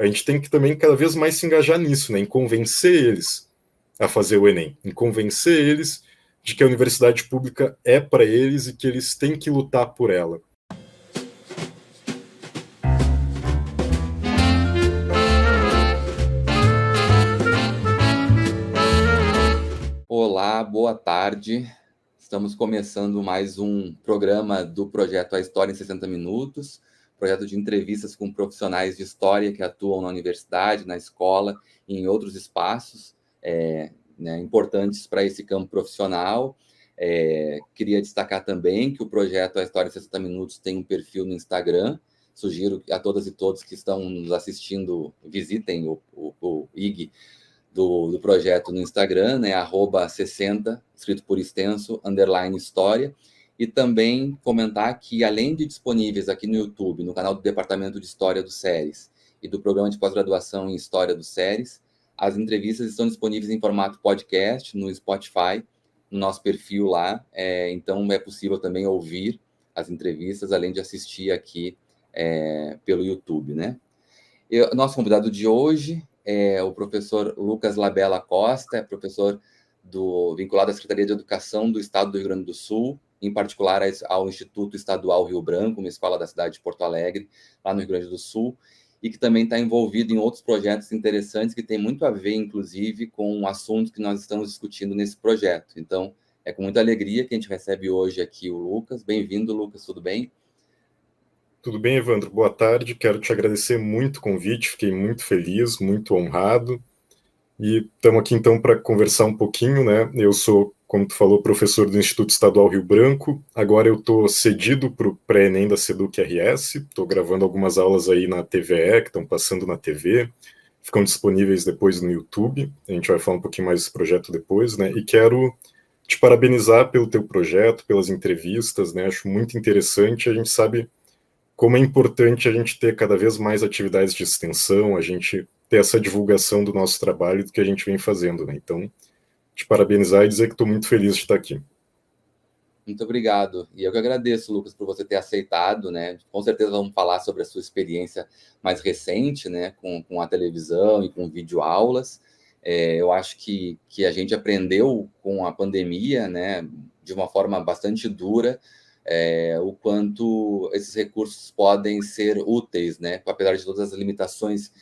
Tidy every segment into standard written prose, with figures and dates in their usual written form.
a gente tem que também cada vez mais se engajar nisso, né, em convencer eles a fazer o Enem, em convencer eles de que a universidade pública é para eles e que eles têm que lutar por ela. Olá, boa tarde. Estamos começando mais um programa do projeto A História em 60 Minutos, projeto de entrevistas com profissionais de história que atuam na universidade, na escola e em outros espaços importantes para esse campo profissional. Queria destacar também que o projeto A História em 60 Minutos tem um perfil no Instagram. Sugiro a todas e todos que estão nos assistindo, visitem o IG do projeto no Instagram, né, @60, escrito por extenso, _história, e também comentar que, além de disponíveis aqui no YouTube, no canal do Departamento de História do SERES e do Programa de Pós-Graduação em História do SERES, as entrevistas estão disponíveis em formato podcast no Spotify, no nosso perfil lá, então é possível também ouvir as entrevistas, além de assistir aqui pelo YouTube, né? Nosso convidado de hoje é o professor Lucas Labella Costa, é professor vinculado à Secretaria de Educação do Estado do Rio Grande do Sul, em particular ao Instituto Estadual Rio Branco, uma escola da cidade de Porto Alegre, lá no Rio Grande do Sul, e que também está envolvido em outros projetos interessantes que têm muito a ver, inclusive, com o assunto que nós estamos discutindo nesse projeto. Então, é com muita alegria que a gente recebe hoje aqui o Lucas. Bem-vindo, Lucas, tudo bem? Tudo bem, Evandro? Boa tarde. Quero te agradecer muito o convite, fiquei muito feliz, muito honrado. E estamos aqui, então, para conversar um pouquinho, né? Eu sou, como tu falou, professor do Instituto Estadual Rio Branco. Agora eu estou cedido para o pré-ENEM da SEDUC-RS. Estou gravando algumas aulas aí na TVE, que estão passando na TV. Ficam disponíveis depois no YouTube. A gente vai falar um pouquinho mais desse projeto depois, né? E quero te parabenizar pelo teu projeto, pelas entrevistas, né? Acho muito interessante. A gente sabe como é importante a gente ter cada vez mais atividades de extensão, a gente ter essa divulgação do nosso trabalho, do que a gente vem fazendo, né? Então, te parabenizar e dizer que estou muito feliz de estar aqui. Muito obrigado. E eu que agradeço, Lucas, por você ter aceitado, né? Com certeza vamos falar sobre a sua experiência mais recente, né? Com a televisão e com videoaulas. Eu acho que a gente aprendeu com a pandemia, né? De uma forma bastante dura, o quanto esses recursos podem ser úteis, né? Apesar de todas as limitações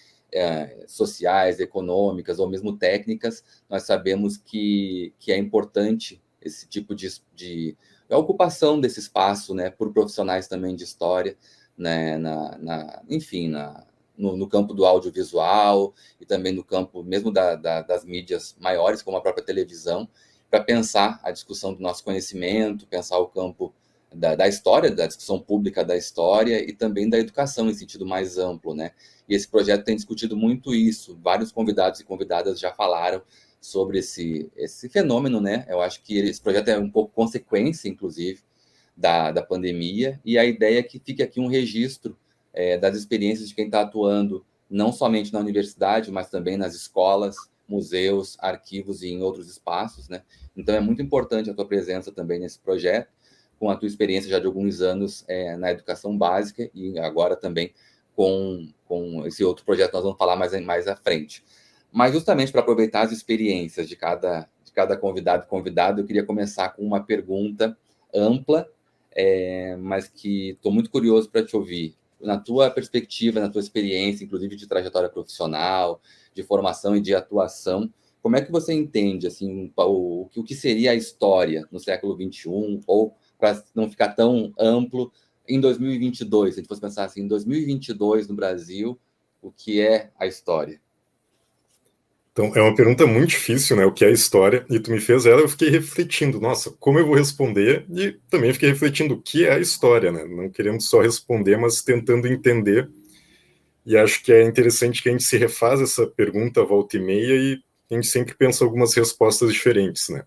sociais, econômicas ou mesmo técnicas, nós sabemos que é importante esse tipo de a ocupação desse espaço, né, por profissionais também de história, né, enfim, no campo do audiovisual e também no campo mesmo das mídias maiores, como a própria televisão, para pensar a discussão do nosso conhecimento, pensar o campo da história, da discussão pública da história e também da educação em sentido mais amplo, né? E esse projeto tem discutido muito isso. Vários convidados e convidadas já falaram sobre esse fenômeno, né? Eu acho que esse projeto é um pouco consequência, inclusive, da pandemia, e a ideia é que fique aqui um registro das experiências de quem está atuando, não somente na universidade, mas também nas escolas, museus, arquivos e em outros espaços, né? Então é muito importante a tua presença também nesse projeto, com a tua experiência já de alguns anos na educação básica e agora também com esse outro projeto que nós vamos falar mais à frente. Mas justamente para aproveitar as experiências de cada convidado e convidada, eu queria começar com uma pergunta ampla, mas que estou muito curioso para te ouvir. Na tua perspectiva, na tua experiência, inclusive de trajetória profissional, de formação e de atuação, como é que você entende assim, o que seria a história no século XXI, ou para não ficar tão amplo, em 2022, se a gente fosse pensar assim, em 2022 no Brasil, o que é a história? Então, é uma pergunta muito difícil, né? O que é a história? E tu me fez ela, eu fiquei refletindo, nossa, como eu vou responder? E também fiquei refletindo o que é a história, né? Não querendo só responder, mas tentando entender. E acho que é interessante que a gente se refaz essa pergunta volta e meia e a gente sempre pensa algumas respostas diferentes, né?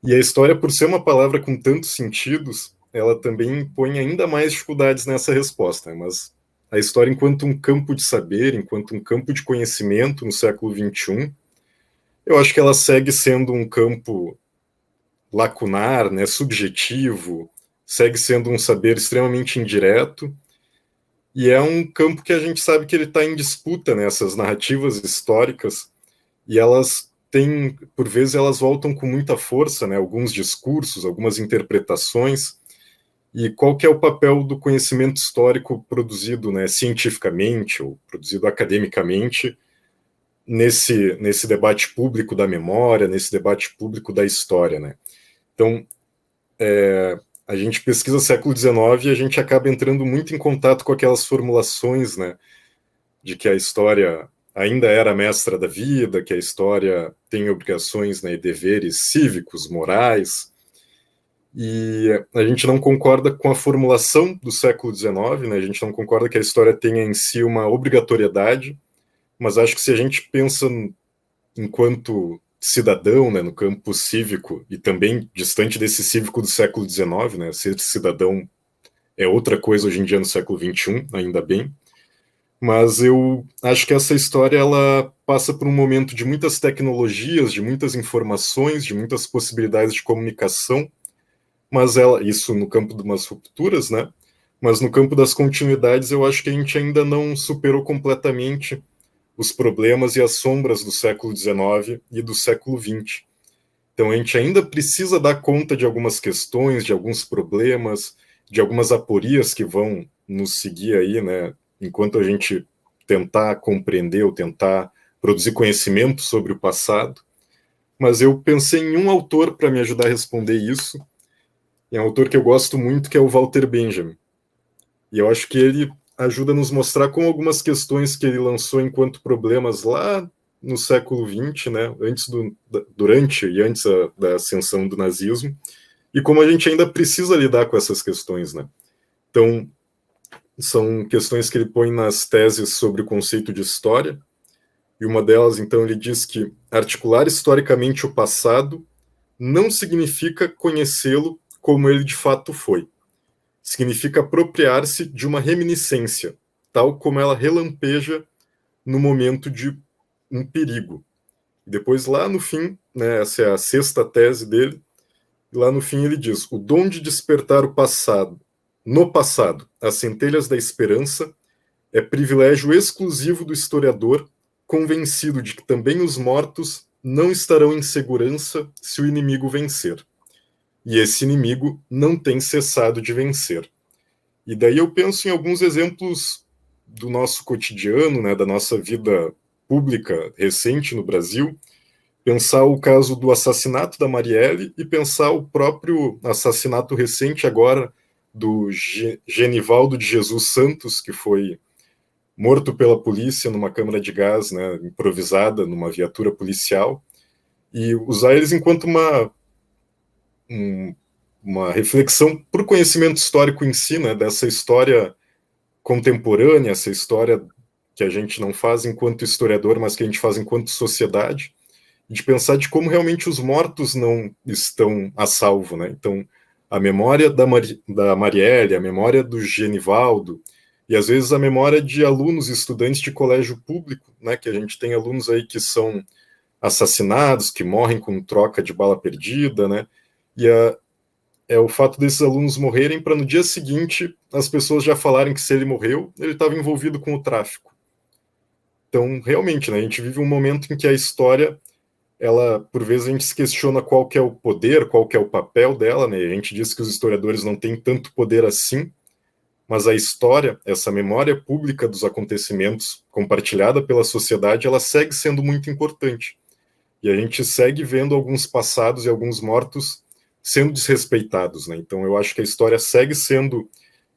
E a história, por ser uma palavra com tantos sentidos, ela também impõe ainda mais dificuldades nessa resposta, né? Mas a história enquanto um campo de saber, enquanto um campo de conhecimento no século XXI, eu acho que ela segue sendo um campo lacunar, né, subjetivo, segue sendo um saber extremamente indireto, e é um campo que a gente sabe que ele está em disputa, né, essas narrativas históricas, e elas têm, por vezes, elas voltam com muita força, né, alguns discursos, algumas interpretações, e qual que é o papel do conhecimento histórico produzido, né, cientificamente ou produzido academicamente nesse debate público da memória, nesse debate público da história, né? Então, a gente pesquisa século XIX e a gente acaba entrando muito em contato com aquelas formulações, né, de que a história ainda era mestra da vida, que a história tem obrigações, né, e deveres cívicos, morais, e a gente não concorda com a formulação do século XIX, né, a gente não concorda que a história tenha em si uma obrigatoriedade, mas acho que se a gente pensa enquanto cidadão, né, no campo cívico, e também distante desse cívico do século XIX, né, ser cidadão é outra coisa hoje em dia no século XXI, ainda bem, mas eu acho que essa história ela passa por um momento de muitas tecnologias, de muitas informações, de muitas possibilidades de comunicação, mas ela, isso no campo de umas rupturas, né, mas no campo das continuidades eu acho que a gente ainda não superou completamente os problemas e as sombras do século XIX e do século XX. Então a gente ainda precisa dar conta de algumas questões, de alguns problemas, de algumas aporias que vão nos seguir aí, né? Enquanto a gente tentar compreender ou tentar produzir conhecimento sobre o passado. Mas eu pensei em um autor para me ajudar a responder isso. E é um autor que eu gosto muito, que é o Walter Benjamin. E eu acho que ele ajuda a nos mostrar como algumas questões que ele lançou enquanto problemas lá no século XX, né, durante e antes da ascensão do nazismo, e como a gente ainda precisa lidar com essas questões, né. Então, são questões que ele põe nas teses sobre o conceito de história, e uma delas, então, ele diz que articular historicamente o passado não significa conhecê-lo como ele de fato foi. Significa apropriar-se de uma reminiscência, tal como ela relampeja no momento de um perigo. Depois, lá no fim, né, essa é a sexta tese dele, lá no fim ele diz: o dom de despertar o passado, no passado, as centelhas da esperança, é privilégio exclusivo do historiador, convencido de que também os mortos não estarão em segurança se o inimigo vencer. E esse inimigo não tem cessado de vencer. E daí eu penso em alguns exemplos do nosso cotidiano, né, da nossa vida pública recente no Brasil, pensar o caso do assassinato da Marielle e pensar o próprio assassinato recente agora do Genivaldo de Jesus Santos, que foi morto pela polícia numa câmara de gás, né, improvisada numa viatura policial, e usar eles enquanto uma reflexão para o conhecimento histórico em si, né, dessa história contemporânea, essa história que a gente não faz enquanto historiador, mas que a gente faz enquanto sociedade, de pensar de como realmente os mortos não estão a salvo, né? Então, a memória da Marielle, a memória do Genivaldo, e às vezes a memória de alunos e estudantes de colégio público, né? Que a gente tem alunos aí que são assassinados, que morrem com troca de bala perdida, né? E é o fato desses alunos morrerem para no dia seguinte as pessoas já falarem que se ele morreu, ele estava envolvido com o tráfico. Então, realmente, né, a gente vive um momento em que a história, ela, por vezes, a gente se questiona qual que é o poder, qual que é o papel dela, né? A gente diz que os historiadores não têm tanto poder assim, mas a história, essa memória pública dos acontecimentos compartilhada pela sociedade, ela segue sendo muito importante. E a gente segue vendo alguns passados e alguns mortos sendo desrespeitados, né? Então eu acho que a história segue sendo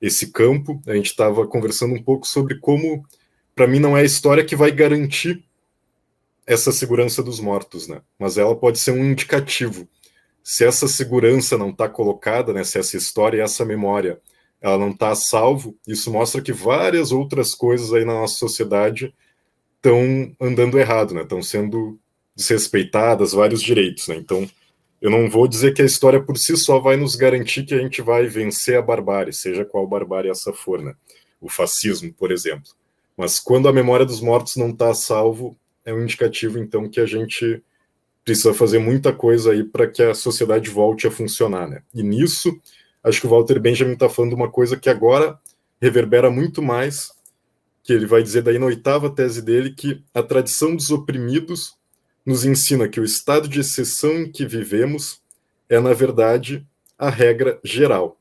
esse campo. A gente estava conversando um pouco sobre como, para mim, não é a história que vai garantir essa segurança dos mortos, né? Mas ela pode ser um indicativo. Se essa segurança não está colocada, né? Se essa história e essa memória ela não está a salvo, isso mostra que várias outras coisas aí na nossa sociedade estão andando errado, né? Estão sendo desrespeitadas, vários direitos, né? Então, eu não vou dizer que a história por si só vai nos garantir que a gente vai vencer a barbárie, seja qual barbárie essa for, né? O fascismo, por exemplo. Mas quando a memória dos mortos não está a salvo, é um indicativo, então, que a gente precisa fazer muita coisa aí para que a sociedade volte a funcionar, né? E nisso, acho que o Walter Benjamin está falando uma coisa que agora reverbera muito mais, que ele vai dizer daí na 8ª tese dele, que a tradição dos oprimidos nos ensina que o estado de exceção em que vivemos é, na verdade, a regra geral.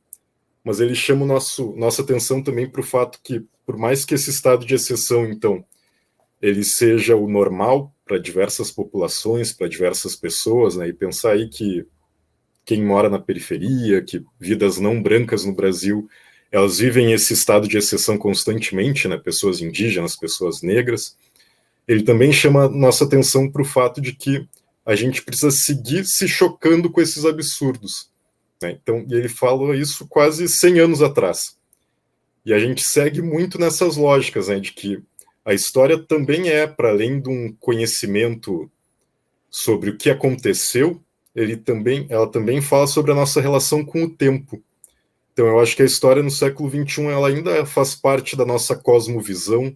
Mas ele chama nossa atenção também para o fato que, por mais que esse estado de exceção, então, ele seja o normal para diversas populações, para diversas pessoas, né, e pensar aí que quem mora na periferia, que vidas não brancas no Brasil, elas vivem esse estado de exceção constantemente, né, pessoas indígenas, pessoas negras. Ele também chama nossa atenção para o fato de que a gente precisa seguir se chocando com esses absurdos, né? Então, e ele fala isso quase 100 anos atrás. E a gente segue muito nessas lógicas, né, de que a história também é, para além de um conhecimento sobre o que aconteceu, ela também fala sobre a nossa relação com o tempo. Então, eu acho que a história no século XXI ela ainda faz parte da nossa cosmovisão,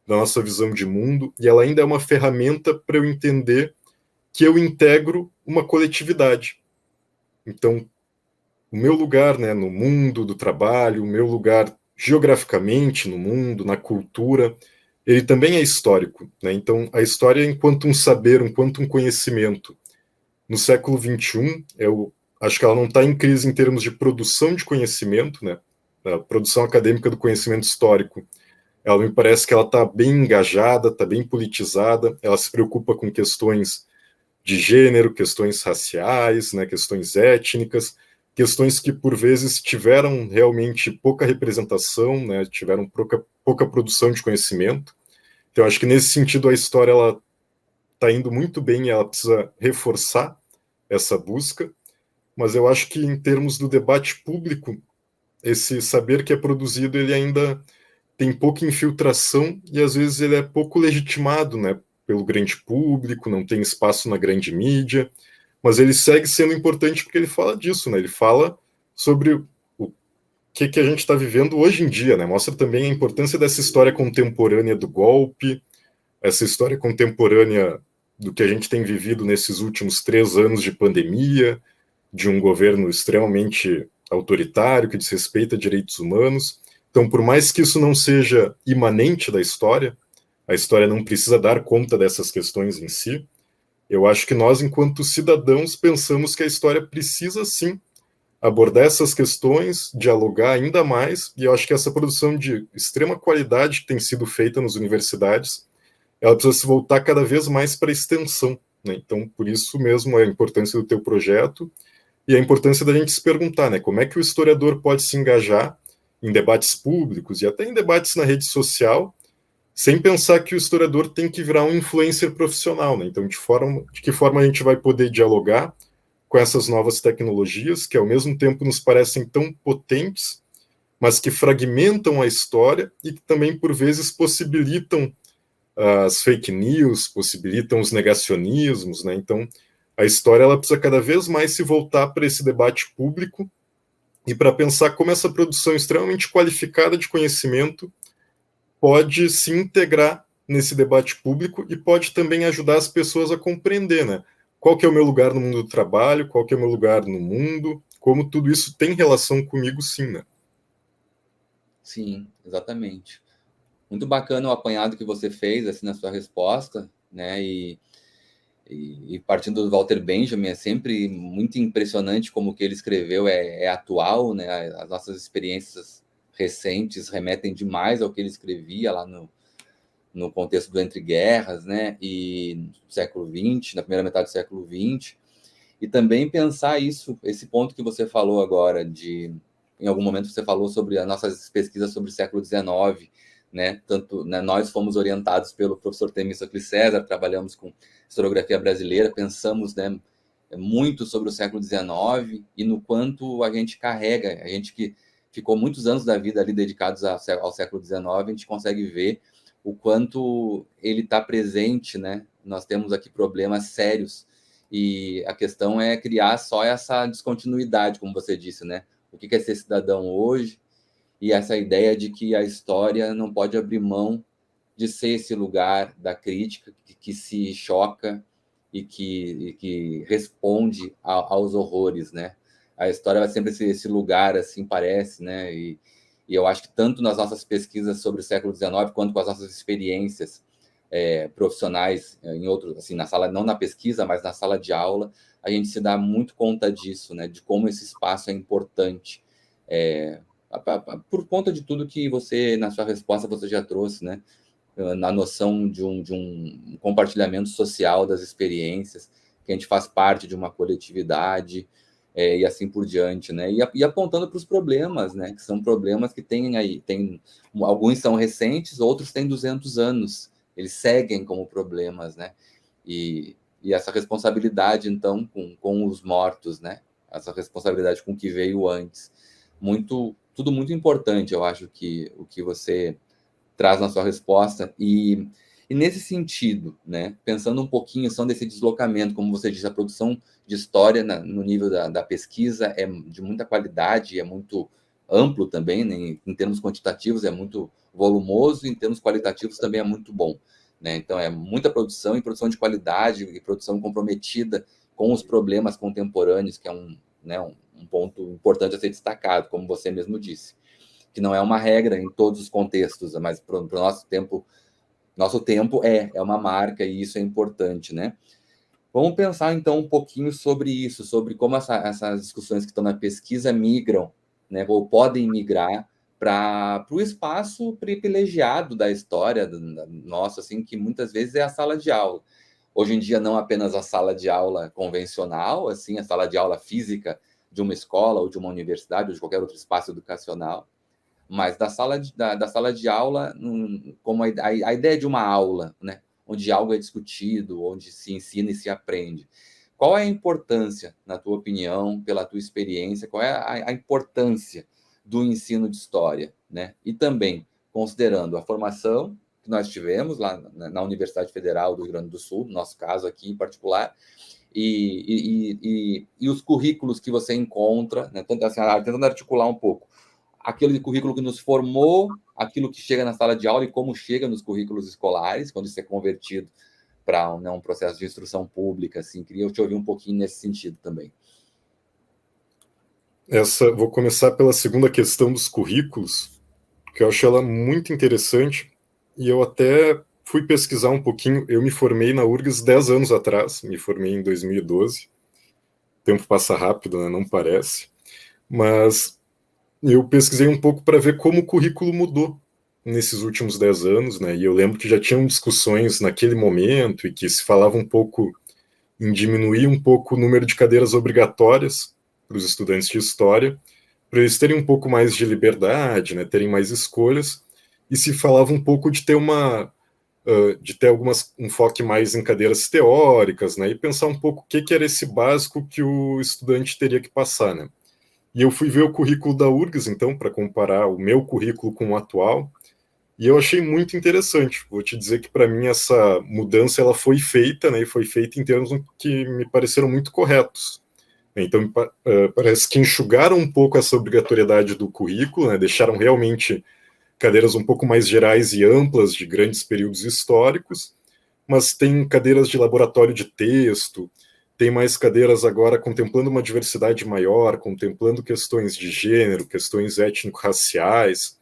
da nossa visão de mundo, e ela ainda é uma ferramenta para eu entender que eu integro uma coletividade. Então, o meu lugar, né, no mundo do trabalho, o meu lugar geograficamente no mundo, na cultura, ele também é histórico, né? Então, a história, enquanto um saber, enquanto um conhecimento, no século XXI, eu acho que ela não está em crise em termos de produção de conhecimento, né? A produção acadêmica do conhecimento histórico, ela me parece que ela está bem engajada, está bem politizada, ela se preocupa com questões de gênero, questões raciais, né, questões étnicas, questões que por vezes tiveram realmente pouca representação, né, tiveram pouca produção de conhecimento. Então, acho que nesse sentido a história ela está indo muito bem e ela precisa reforçar essa busca, mas eu acho que em termos do debate público, esse saber que é produzido ele ainda tem pouca infiltração e às vezes ele é pouco legitimado, né, pelo grande público, não tem espaço na grande mídia, mas ele segue sendo importante porque ele fala disso, né, ele fala sobre o que a gente está vivendo hoje em dia, né, mostra também a importância dessa história contemporânea do golpe, essa história contemporânea do que a gente tem vivido nesses últimos 3 anos de pandemia, de um governo extremamente autoritário que desrespeita direitos humanos. Então, por mais que isso não seja imanente da história, a história não precisa dar conta dessas questões em si, eu acho que nós, enquanto cidadãos, pensamos que a história precisa, sim, abordar essas questões, dialogar ainda mais, e eu acho que essa produção de extrema qualidade que tem sido feita nas universidades, ela precisa se voltar cada vez mais para a extensão, né? Então, por isso mesmo a importância do teu projeto e a importância da gente se perguntar, né, como é que o historiador pode se engajar em debates públicos e até em debates na rede social, sem pensar que o historiador tem que virar um influencer profissional, né? Então, de que forma a gente vai poder dialogar com essas novas tecnologias que, ao mesmo tempo, nos parecem tão potentes, mas que fragmentam a história e que também, por vezes, possibilitam as fake news, possibilitam os negacionismos, né? Então, a história ela precisa cada vez mais se voltar para esse debate público e para pensar como essa produção extremamente qualificada de conhecimento pode se integrar nesse debate público e pode também ajudar as pessoas a compreender, né? Qual que é o meu lugar no mundo do trabalho, qual que é o meu lugar no mundo, como tudo isso tem relação comigo, sim, né? Sim, exatamente. Muito bacana o apanhado que você fez assim na sua resposta, né? E partindo do Walter Benjamin, é sempre muito impressionante como o que ele escreveu é atual, né? As nossas experiências recentes remetem demais ao que ele escrevia lá no contexto do Entre Guerras, né? E no século XX, na primeira metade do século XX. E também pensar isso, esse ponto que você falou agora, em algum momento você falou sobre as nossas pesquisas sobre o século XIX, né? Tanto, né, nós fomos orientados pelo professor Temístocles César, trabalhamos com historiografia brasileira, pensamos, né, muito sobre o século XIX e no quanto a gente carrega, a gente que ficou muitos anos da vida ali dedicados ao século XIX, a gente consegue ver o quanto ele está presente, né? Nós temos aqui problemas sérios e a questão é criar só essa descontinuidade, como você disse, né? O que é ser cidadão hoje e essa ideia de que a história não pode abrir mão de ser esse lugar da crítica que se choca e que responde aos horrores, né? A história vai sempre ser esse lugar, assim, parece, né? E eu acho que tanto nas nossas pesquisas sobre o século XIX, quanto com as nossas experiências profissionais em outros, assim, na sala, não na pesquisa, mas na sala de aula, a gente se dá muito conta disso, né, de como esse espaço é importante, por conta de tudo que você, na sua resposta, você já trouxe, né, na noção de um compartilhamento social das experiências, que a gente faz parte de uma coletividade, e assim por diante, né? E apontando para os problemas, né? Que são problemas que tem aí, alguns são recentes, outros têm 200 anos, eles seguem como problemas, né? E essa responsabilidade, então, com os mortos, né? Essa responsabilidade com o que veio antes. Tudo muito importante, eu acho, que o que você traz na sua resposta. E nesse sentido, né, pensando um pouquinho só desse deslocamento, como você disse, a produção de história no nível da pesquisa é de muita qualidade, é muito amplo também, né, em termos quantitativos é muito volumoso, em termos qualitativos também é muito bom. Né? Então, é muita produção, e produção de qualidade, e produção comprometida com os problemas contemporâneos, que é um ponto importante a ser destacado, como você mesmo disse, que não é uma regra em todos os contextos, mas para o nosso tempo é uma marca, e isso é importante, né? Vamos pensar, então, um pouquinho sobre isso, sobre como essas discussões que estão na pesquisa migram, né, ou podem migrar para o espaço privilegiado da história nossa, assim, que muitas vezes é a sala de aula. Hoje em dia, não apenas a sala de aula convencional, assim, a sala de aula física de uma escola ou de uma universidade ou de qualquer outro espaço educacional, mas da sala de aula, como a ideia de uma aula, né? Onde algo é discutido, onde se ensina e se aprende. Qual é a importância, na tua opinião, pela tua experiência, qual é a importância do ensino de história, né? E também considerando a formação que nós tivemos lá na Universidade Federal do Rio Grande do Sul, no nosso caso aqui em particular, e os currículos que você encontra, né? Tentando articular um pouco aquele currículo que nos formou, aquilo que chega na sala de aula e como chega nos currículos escolares, quando isso é convertido para um processo de instrução pública, assim. Queria te ouvir um pouquinho nesse sentido também. Vou começar pela segunda questão dos currículos, que eu acho ela muito interessante, e eu até fui pesquisar um pouquinho. Eu me formei na URGS 10 anos atrás, me formei em 2012. O tempo passa rápido, né? Não parece. Mas eu pesquisei um pouco para ver como o currículo mudou nesses últimos 10 anos, né? E eu lembro que já tinham discussões naquele momento e que se falava um pouco em diminuir um pouco o número de cadeiras obrigatórias para os estudantes de história, para eles terem um pouco mais de liberdade, né? Terem mais escolhas, e se falava um pouco de ter de ter um foco mais em cadeiras teóricas, né? E pensar um pouco o que era esse básico que o estudante teria que passar, né? E eu fui ver o currículo da URGS, então, para comparar o meu currículo com o atual, e eu achei muito interessante. Vou te dizer que, para mim, essa mudança ela foi feita, né, e foi feita em termos que me pareceram muito corretos. Então, parece que enxugaram um pouco essa obrigatoriedade do currículo, né, deixaram realmente cadeiras um pouco mais gerais e amplas de grandes períodos históricos, mas tem cadeiras de laboratório de texto, tem mais cadeiras agora contemplando uma diversidade maior, contemplando questões de gênero, questões étnico-raciais,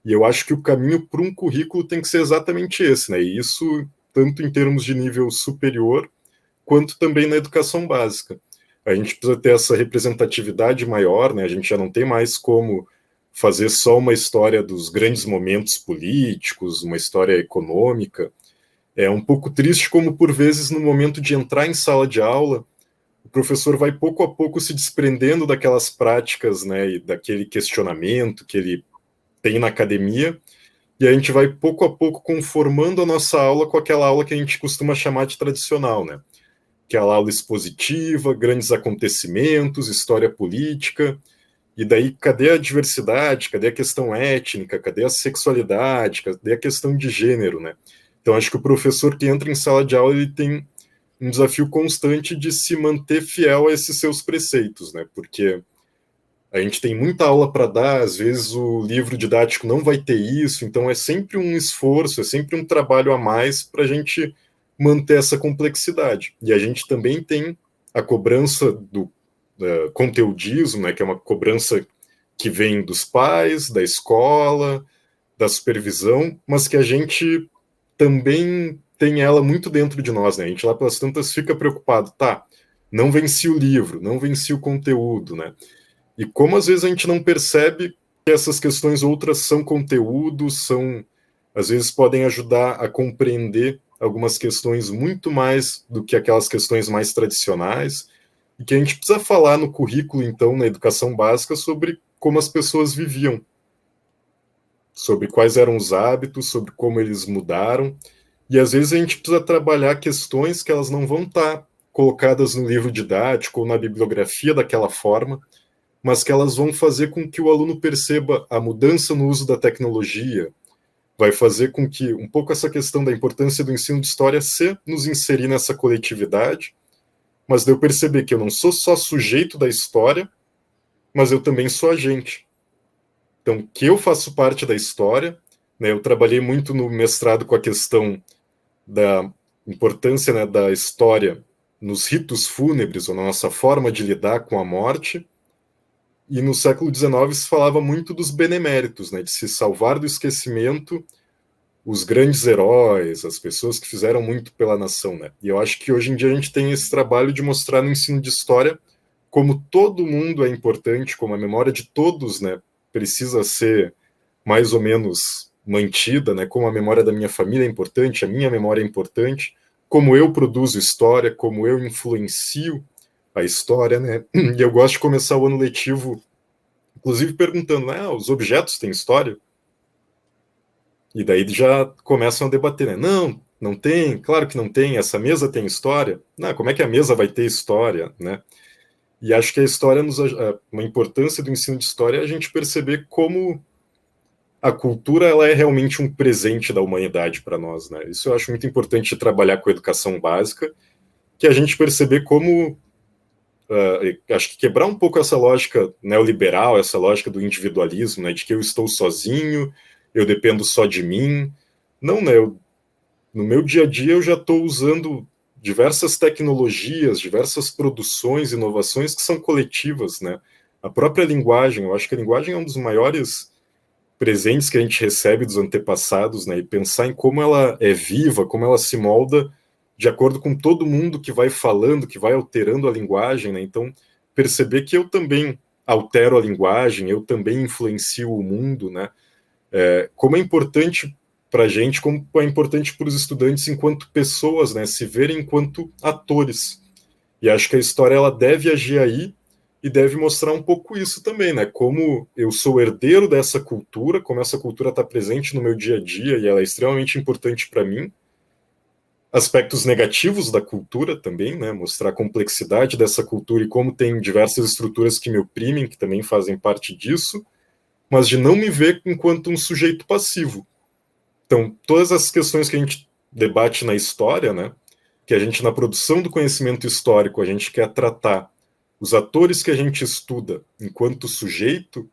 e eu acho que o caminho para um currículo tem que ser exatamente esse, né? E isso tanto em termos de nível superior, quanto também na educação básica. A gente precisa ter essa representatividade maior, né? A gente já não tem mais como fazer só uma história dos grandes momentos políticos, uma história econômica. É um pouco triste como, por vezes, no momento de entrar em sala de aula, o professor vai pouco a pouco se desprendendo daquelas práticas, né, e daquele questionamento que ele tem na academia, e a gente vai pouco a pouco conformando a nossa aula com aquela aula que a gente costuma chamar de tradicional, né? Que é a aula expositiva, grandes acontecimentos, história política, e daí cadê a diversidade, cadê a questão étnica, cadê a sexualidade, cadê a questão de gênero, né? Então acho que o professor que entra em sala de aula, ele tem um desafio constante de se manter fiel a esses seus preceitos, né? Porque a gente tem muita aula para dar, às vezes o livro didático não vai ter isso, então é sempre um esforço, é sempre um trabalho a mais para a gente manter essa complexidade. E a gente também tem a cobrança do conteudismo, né, que é uma cobrança que vem dos pais, da escola, da supervisão, mas que a gente também tem ela muito dentro de nós, né? A gente lá pelas tantas fica preocupado, tá, não venci o livro, não venci o conteúdo, né? E como às vezes a gente não percebe que essas questões outras são conteúdo, às vezes podem ajudar a compreender algumas questões muito mais do que aquelas questões mais tradicionais, e que a gente precisa falar no currículo, então, na educação básica, sobre como as pessoas viviam, sobre quais eram os hábitos, sobre como eles mudaram, e às vezes a gente precisa trabalhar questões que elas não vão estar colocadas no livro didático ou na bibliografia daquela forma, mas que elas vão fazer com que o aluno perceba a mudança no uso da tecnologia, vai fazer com que um pouco essa questão da importância do ensino de história ser nos inserir nessa coletividade, mas de eu perceber que eu não sou só sujeito da história, mas eu também sou agente. Então, que eu faço parte da história, né? Eu trabalhei muito no mestrado com a questão da importância, né, da história nos ritos fúnebres, ou na nossa forma de lidar com a morte, e no século XIX se falava muito dos beneméritos, né, de se salvar do esquecimento os grandes heróis, as pessoas que fizeram muito pela nação, né? E eu acho que hoje em dia a gente tem esse trabalho de mostrar no ensino de história como todo mundo é importante, como a memória de todos, né, precisa ser mais ou menos mantida, né? Como a memória da minha família é importante, a minha memória é importante, como eu produzo história, como eu influencio a história, né? E eu gosto de começar o ano letivo, inclusive perguntando, né, os objetos têm história? E daí já começam a debater, né? Não, não tem, claro que não tem, essa mesa tem história. Não, como é que a mesa vai ter história, né? E acho que a história uma importância do ensino de história é a gente perceber como a cultura ela é realmente um presente da humanidade para nós, né? Isso eu acho muito importante trabalhar com a educação básica, que a gente perceber como acho que quebrar um pouco essa lógica neoliberal, essa lógica do individualismo, né, de que eu estou sozinho, eu dependo só de mim. Não, né? No meu dia a dia eu já estou usando diversas tecnologias, diversas produções, inovações que são coletivas, né? A própria linguagem, eu acho que a linguagem é um dos maiores presentes que a gente recebe dos antepassados, né? E pensar em como ela é viva, como ela se molda de acordo com todo mundo que vai falando, que vai alterando a linguagem, né? Então, perceber que eu também altero a linguagem, eu também influencio o mundo, né? Como é importante para a gente, como é importante para os estudantes enquanto pessoas, né? Se verem enquanto atores. E acho que a história ela deve agir aí e deve mostrar um pouco isso também, né? Como eu sou herdeiro dessa cultura, como essa cultura está presente no meu dia a dia e ela é extremamente importante para mim. Aspectos negativos da cultura também, né? Mostrar a complexidade dessa cultura e como tem diversas estruturas que me oprimem, que também fazem parte disso, mas de não me ver enquanto um sujeito passivo. Então, todas as questões que a gente debate na história, né? Que a gente, na produção do conhecimento histórico, a gente quer tratar os atores que a gente estuda enquanto sujeito,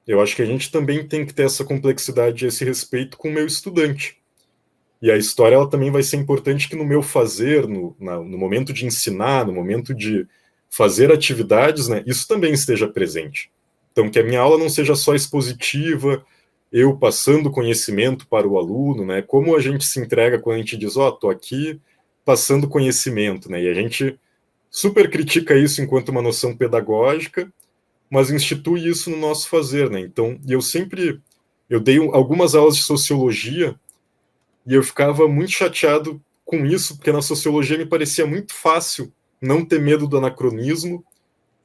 eu acho que a gente também tem que ter essa complexidade e esse respeito com o meu estudante. E a história ela também vai ser importante que no meu fazer, no momento de ensinar, no momento de fazer atividades, né, isso também esteja presente. Então, que a minha aula não seja só expositiva, eu passando conhecimento para o aluno, né, como a gente se entrega quando a gente diz, ó, tô aqui passando conhecimento, né, e a gente super critica isso enquanto uma noção pedagógica, mas institui isso no nosso fazer, né, então, e eu dei algumas aulas de sociologia e eu ficava muito chateado com isso, porque na sociologia me parecia muito fácil não ter medo do anacronismo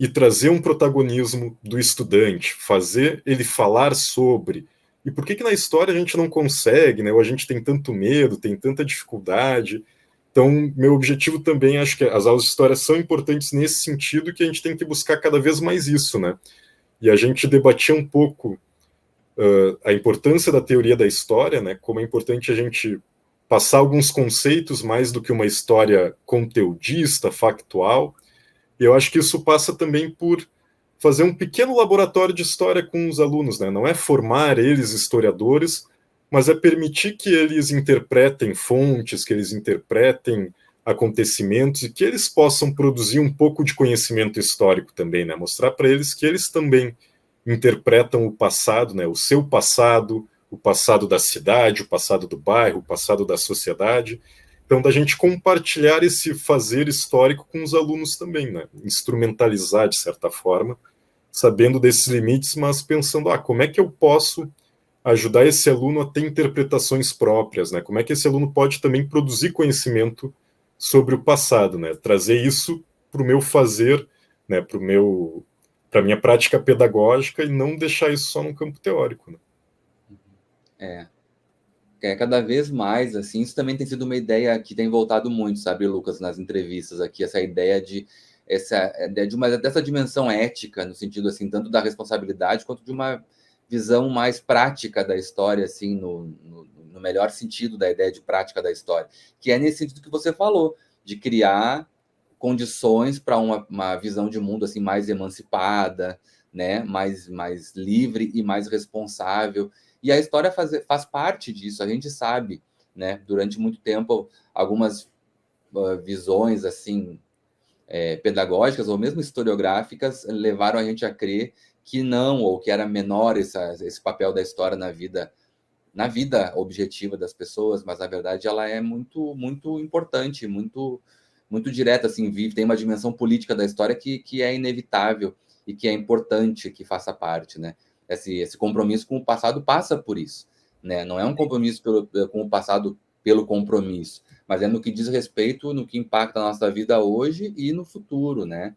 e trazer um protagonismo do estudante, fazer ele falar sobre. E por que que na história a gente não consegue, né? Ou a gente tem tanto medo, tem tanta dificuldade? Então, meu objetivo também, acho que as aulas de história são importantes nesse sentido, que a gente tem que buscar cada vez mais isso, né? E a gente debatia um pouco a importância da teoria da história, né? Como é importante a gente passar alguns conceitos mais do que uma história conteudista, factual. E eu acho que isso passa também por fazer um pequeno laboratório de história com os alunos, né? Não é formar eles historiadores, mas é permitir que eles interpretem fontes, que eles interpretem acontecimentos e que eles possam produzir um pouco de conhecimento histórico também, né? Mostrar para eles que eles também interpretam o passado, né, o seu passado, o passado da cidade, o passado do bairro, o passado da sociedade. Então, da gente compartilhar esse fazer histórico com os alunos também, né, instrumentalizar de certa forma, sabendo desses limites, mas pensando, como é que eu posso ajudar esse aluno a ter interpretações próprias, né? Como é que esse aluno pode também produzir conhecimento sobre o passado, né? Trazer isso para o meu fazer, né? Para a minha prática pedagógica e não deixar isso só no campo teórico, né? Cada vez mais, assim, isso também tem sido uma ideia que tem voltado muito, sabe, Lucas, nas entrevistas aqui, essa ideia dessa dimensão ética, no sentido, assim, tanto da responsabilidade quanto de uma visão mais prática da história, assim, no melhor sentido da ideia de prática da história, que é nesse sentido que você falou, de criar condições para uma visão de mundo, assim, mais emancipada, né, mais livre e mais responsável. E a história faz parte disso, a gente sabe, né, durante muito tempo, algumas visões, assim, pedagógicas ou mesmo historiográficas levaram a gente a crer que não, ou que era menor esse papel da história na vida objetiva das pessoas, mas na verdade ela é muito, muito importante, muito, muito direta, assim, tem uma dimensão política da história que é inevitável e que é importante que faça parte, né? Esse compromisso com o passado passa por isso, né? Não é um compromisso com o passado pelo compromisso, mas é no que diz respeito, no que impacta a nossa vida hoje e no futuro, né?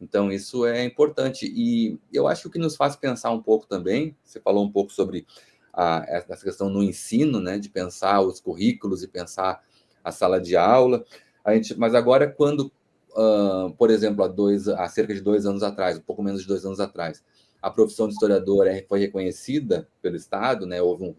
Então, isso é importante. E eu acho que o que nos faz pensar um pouco também, você falou um pouco sobre essa questão no ensino, né, de pensar os currículos e pensar a sala de aula. Mas agora, quando, por exemplo, há cerca de 2 anos atrás, um pouco menos de 2 anos atrás, a profissão de historiador foi reconhecida pelo Estado, né, houve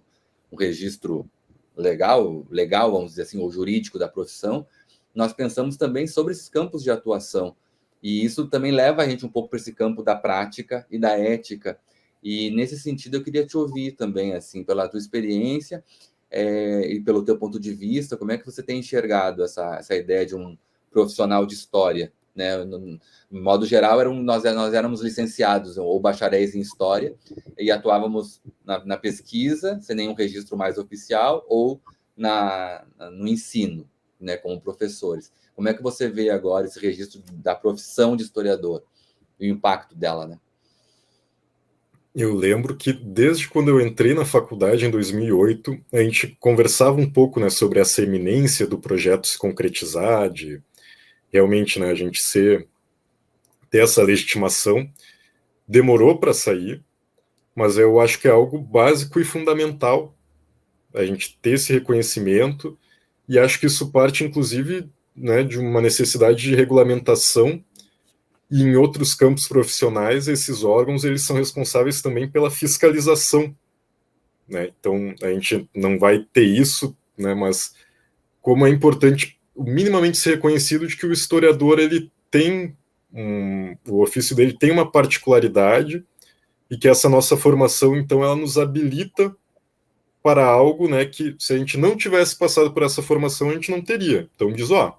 um registro legal, vamos dizer assim, ou jurídico da profissão, nós pensamos também sobre esses campos de atuação. E isso também leva a gente um pouco para esse campo da prática e da ética. E nesse sentido eu queria te ouvir também, assim, pela tua experiência e pelo teu ponto de vista, como é que você tem enxergado essa ideia de um profissional de história, né? No modo geral, nós éramos licenciados ou bacharéis em história e atuávamos na pesquisa, sem nenhum registro mais oficial, ou no ensino, né, como professores. Como é que você vê agora esse registro da profissão de historiador e o impacto dela, né? Eu lembro que desde quando eu entrei na faculdade em 2008, a gente conversava um pouco, né, sobre essa eminência do projeto se concretizar, de realmente, né, a gente ter essa legitimação. Demorou para sair, mas eu acho que é algo básico e fundamental a gente ter esse reconhecimento, e acho que isso parte, inclusive, né, de uma necessidade de regulamentação. E em outros campos profissionais, esses órgãos eles são responsáveis também pela fiscalização, né? Então, a gente não vai ter isso, né? Mas como é importante minimamente ser reconhecido de que o historiador ele tem o ofício dele tem uma particularidade e que essa nossa formação, então, ela nos habilita para algo, né? Que se a gente não tivesse passado por essa formação, a gente não teria. Então, diz, a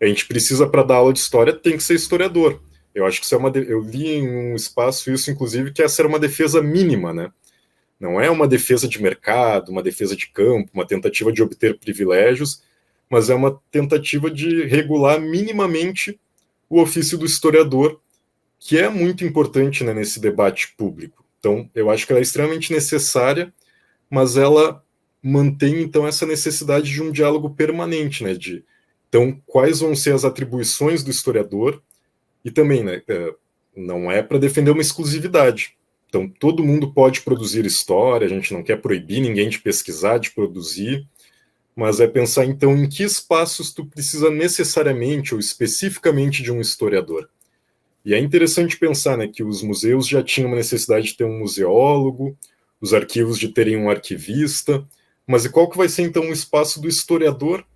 gente precisa para dar aula de história tem que ser historiador. Eu acho que isso eu li em um espaço isso, inclusive, que essa era uma defesa mínima, né? Não é uma defesa de mercado, uma defesa de campo, uma tentativa de obter privilégios, mas é uma tentativa de regular minimamente o ofício do historiador, que é muito importante, né, nesse debate público. Então, eu acho que ela é extremamente necessária, mas ela mantém, então, essa necessidade de um diálogo permanente, né? Então, quais vão ser as atribuições do historiador? E também, né, não é para defender uma exclusividade. Então, todo mundo pode produzir história, a gente não quer proibir ninguém de pesquisar, de produzir, mas é pensar, então, em que espaços tu precisa necessariamente ou especificamente de um historiador. E é interessante pensar, né, que os museus já tinham uma necessidade de ter um museólogo, os arquivos de terem um arquivista, mas e qual que vai ser, então, o espaço do historiador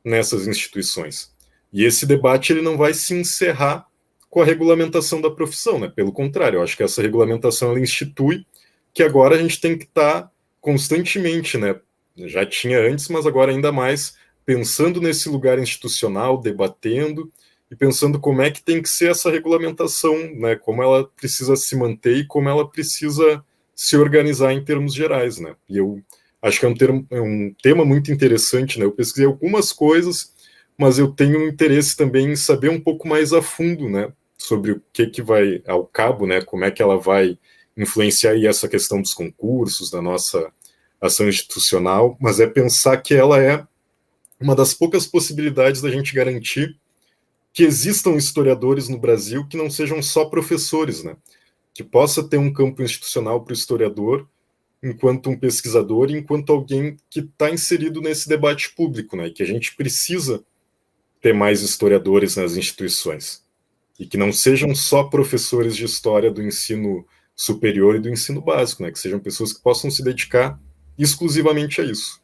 nessas instituições? E esse debate ele não vai se encerrar com a regulamentação da profissão, né? Pelo contrário, eu acho que essa regulamentação ela institui que agora a gente tem que estar constantemente, né? Já tinha antes, mas agora ainda mais pensando nesse lugar institucional, debatendo e pensando como é que tem que ser essa regulamentação, né, como ela precisa se manter e como ela precisa se organizar em termos gerais, né. E eu acho que é um tema muito interessante, né, eu pesquisei algumas coisas, mas eu tenho um interesse também em saber um pouco mais a fundo, né, sobre o que vai ao cabo, né, como é que ela vai influenciar aí essa questão dos concursos, da nossa ação institucional, mas é pensar que ela é uma das poucas possibilidades da gente garantir que existam historiadores no Brasil que não sejam só professores, né? Que possa ter um campo institucional para o historiador, enquanto um pesquisador, enquanto alguém que está inserido nesse debate público, né? E que a gente precisa ter mais historiadores nas instituições. E que não sejam só professores de história do ensino superior e do ensino básico, né? Que sejam pessoas que possam se dedicar exclusivamente a isso.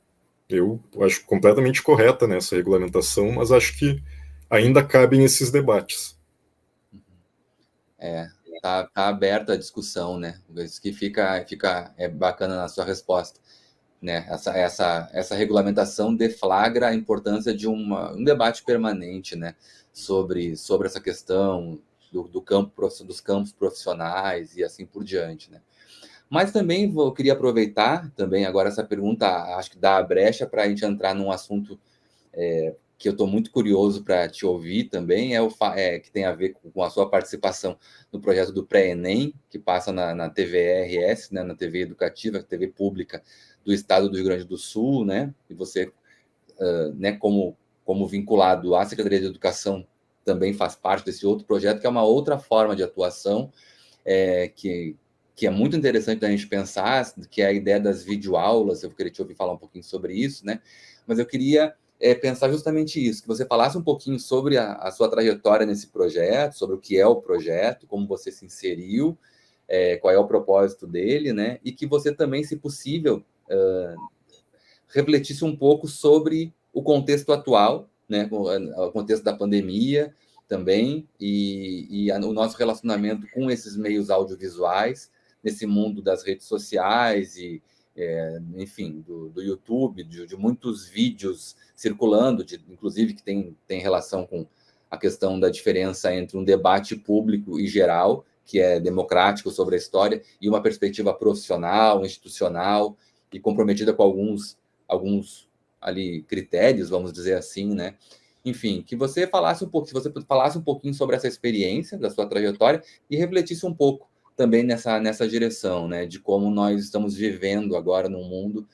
Eu acho completamente correta nessa regulamentação, mas acho que ainda cabem esses debates. Tá aberta a discussão, né? Isso que fica bacana na sua resposta, né? Essa regulamentação deflagra a importância de um debate permanente, né? Sobre essa questão dos campos profissionais e assim por diante, né? Mas também queria aproveitar também agora essa pergunta, acho que dá a brecha para a gente entrar num assunto que eu estou muito curioso para te ouvir também, que tem a ver com a sua participação no projeto do Pré-ENEM, que passa na TVRS, né, na TV educativa, TV pública do estado do Rio Grande do Sul, né? E você, né, como vinculado à Secretaria de Educação, também faz parte desse outro projeto, que é uma outra forma de atuação, que é muito interessante da gente pensar, que é a ideia das videoaulas. Eu queria te ouvir falar um pouquinho sobre isso, né? Mas eu queria pensar justamente isso, que você falasse um pouquinho sobre a sua trajetória nesse projeto, sobre o que é o projeto, como você se inseriu, qual é o propósito dele, né? E que você também, se possível, refletisse um pouco sobre o contexto atual, né? O contexto da pandemia também, e o nosso relacionamento com esses meios audiovisuais, nesse mundo das redes sociais e, enfim, do YouTube, de muitos vídeos circulando, inclusive que tem relação com a questão da diferença entre um debate público e geral, que é democrático sobre a história, e uma perspectiva profissional, institucional, e comprometida com alguns ali critérios, vamos dizer assim, né? Enfim, que você falasse um pouquinho sobre essa experiência da sua trajetória e refletisse um pouco também nessa direção, né, de como nós estamos vivendo agora no mundo,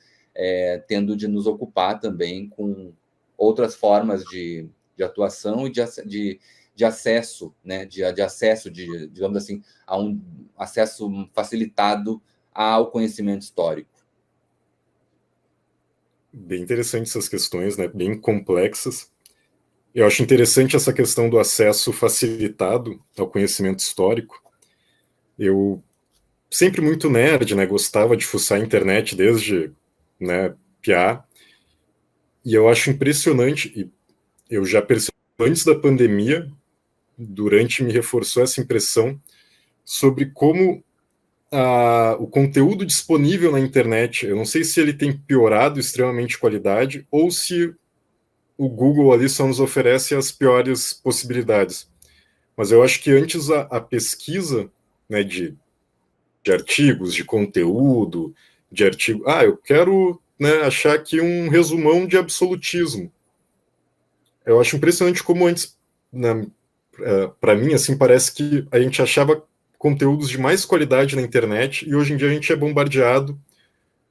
tendo de nos ocupar também com outras formas de atuação e de acesso, né, de acesso, digamos assim, a um acesso facilitado ao conhecimento histórico. Bem interessante essas questões, né, bem complexas. Eu acho interessante essa questão do acesso facilitado ao conhecimento histórico. Eu sempre muito nerd, né, gostava de fuçar a internet desde, né, piá, e eu acho impressionante, e eu já percebi antes da pandemia, durante me reforçou essa impressão sobre como o conteúdo disponível na internet, eu não sei se ele tem piorado extremamente qualidade ou se o Google ali só nos oferece as piores possibilidades. Mas eu acho que antes a pesquisa, né, de artigos, de conteúdo, de artigo. Eu quero, né, achar aqui um resumão de absolutismo. Eu acho impressionante como antes, né, para mim, assim, parece que a gente achava conteúdos de mais qualidade na internet e hoje em dia a gente é bombardeado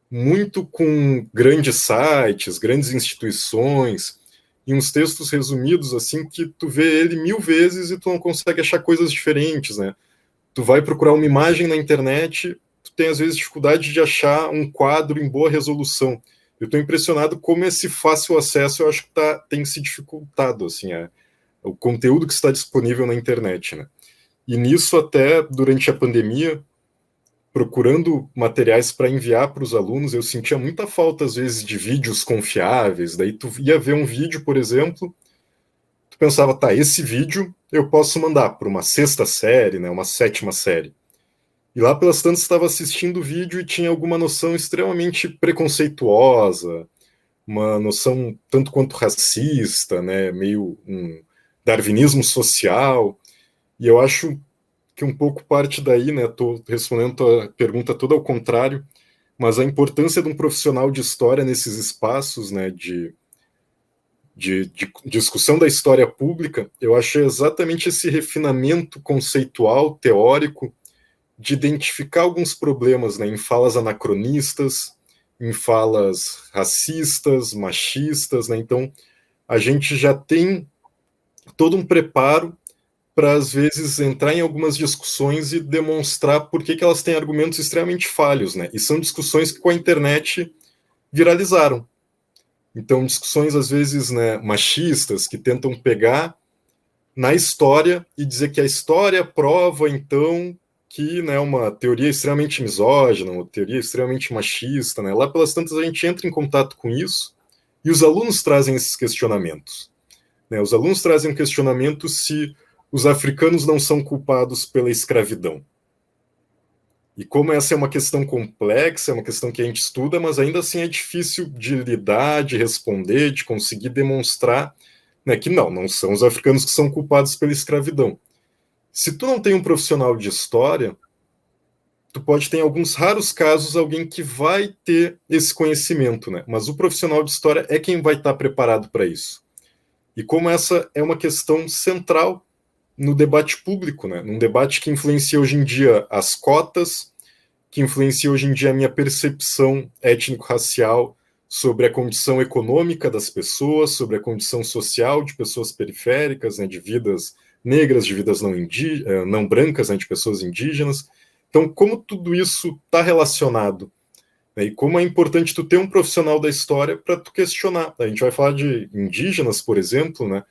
muito com grandes sites, grandes instituições e uns textos resumidos assim que tu vê ele 1000 vezes e tu não consegue achar coisas diferentes, né? Tu vai procurar uma imagem na internet, tu tem às vezes dificuldade de achar um quadro em boa resolução. Eu estou impressionado como esse fácil acesso eu acho que tem se dificultado, assim, o conteúdo que está disponível na internet, né? E nisso até durante a pandemia, procurando materiais para enviar para os alunos, eu sentia muita falta às vezes de vídeos confiáveis. Daí tu ia ver um vídeo, por exemplo, tu pensava, tá, esse vídeo eu posso mandar para uma sexta série, né, uma sétima série. E lá pelas tantas estava assistindo o vídeo e tinha alguma noção extremamente preconceituosa, uma noção tanto quanto racista, né, meio darwinismo social, e eu acho que um pouco parte daí, né, estou respondendo a pergunta toda ao contrário, mas a importância de um profissional de história nesses espaços, né, de discussão da história pública, eu achei exatamente esse refinamento conceitual, teórico, de identificar alguns problemas, né, em falas anacronistas, em falas racistas, machistas, né, então a gente já tem todo um preparo para, às vezes, entrar em algumas discussões e demonstrar por que elas têm argumentos extremamente falhos, né? E são discussões que com a internet viralizaram. Então, discussões, às vezes, né, machistas, que tentam pegar na história e dizer que a história prova, então, que, né, uma teoria extremamente misógina, uma teoria extremamente machista, né? Lá pelas tantas a gente entra em contato com isso e os alunos trazem esses questionamentos. Né? Os alunos trazem um questionamento se os africanos não são culpados pela escravidão. E como essa é uma questão complexa, é uma questão que a gente estuda, mas ainda assim é difícil de lidar, de responder, de conseguir demonstrar, né, que não são os africanos que são culpados pela escravidão. Se tu não tem um profissional de história, tu pode ter em alguns raros casos alguém que vai ter esse conhecimento, né? Mas o profissional de história é quem vai estar preparado para isso. E como essa é uma questão central no debate público, né? Num debate que influencia hoje em dia as cotas, que influencia hoje em dia a minha percepção étnico-racial sobre a condição econômica das pessoas, sobre a condição social de pessoas periféricas, né, de vidas negras, de vidas não brancas, né, de pessoas indígenas. Então, como tudo isso está relacionado, né, e como é importante tu ter um profissional da história para tu questionar. A gente vai falar de indígenas, por exemplo, né?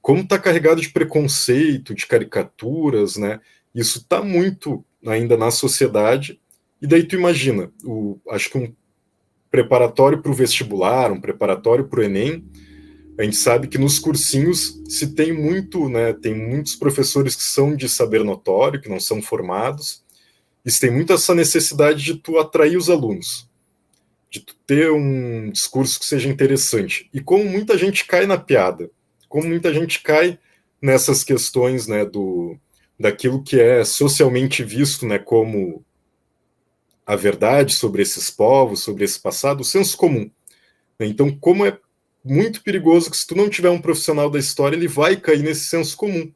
Como está carregado de preconceito, de caricaturas, né? Isso está muito ainda na sociedade. E daí tu imagina, acho que um preparatório para o vestibular, um preparatório para o Enem, a gente sabe que nos cursinhos se tem muito, né? Tem muitos professores que são de saber notório, que não são formados, e se tem muito essa necessidade de tu atrair os alunos, de tu ter um discurso que seja interessante. E como muita gente cai na piada, como muita gente cai nessas questões, né, daquilo que é socialmente visto, né, como a verdade sobre esses povos, sobre esse passado, o senso comum. Então, como é muito perigoso que se tu não tiver um profissional da história, ele vai cair nesse senso comum.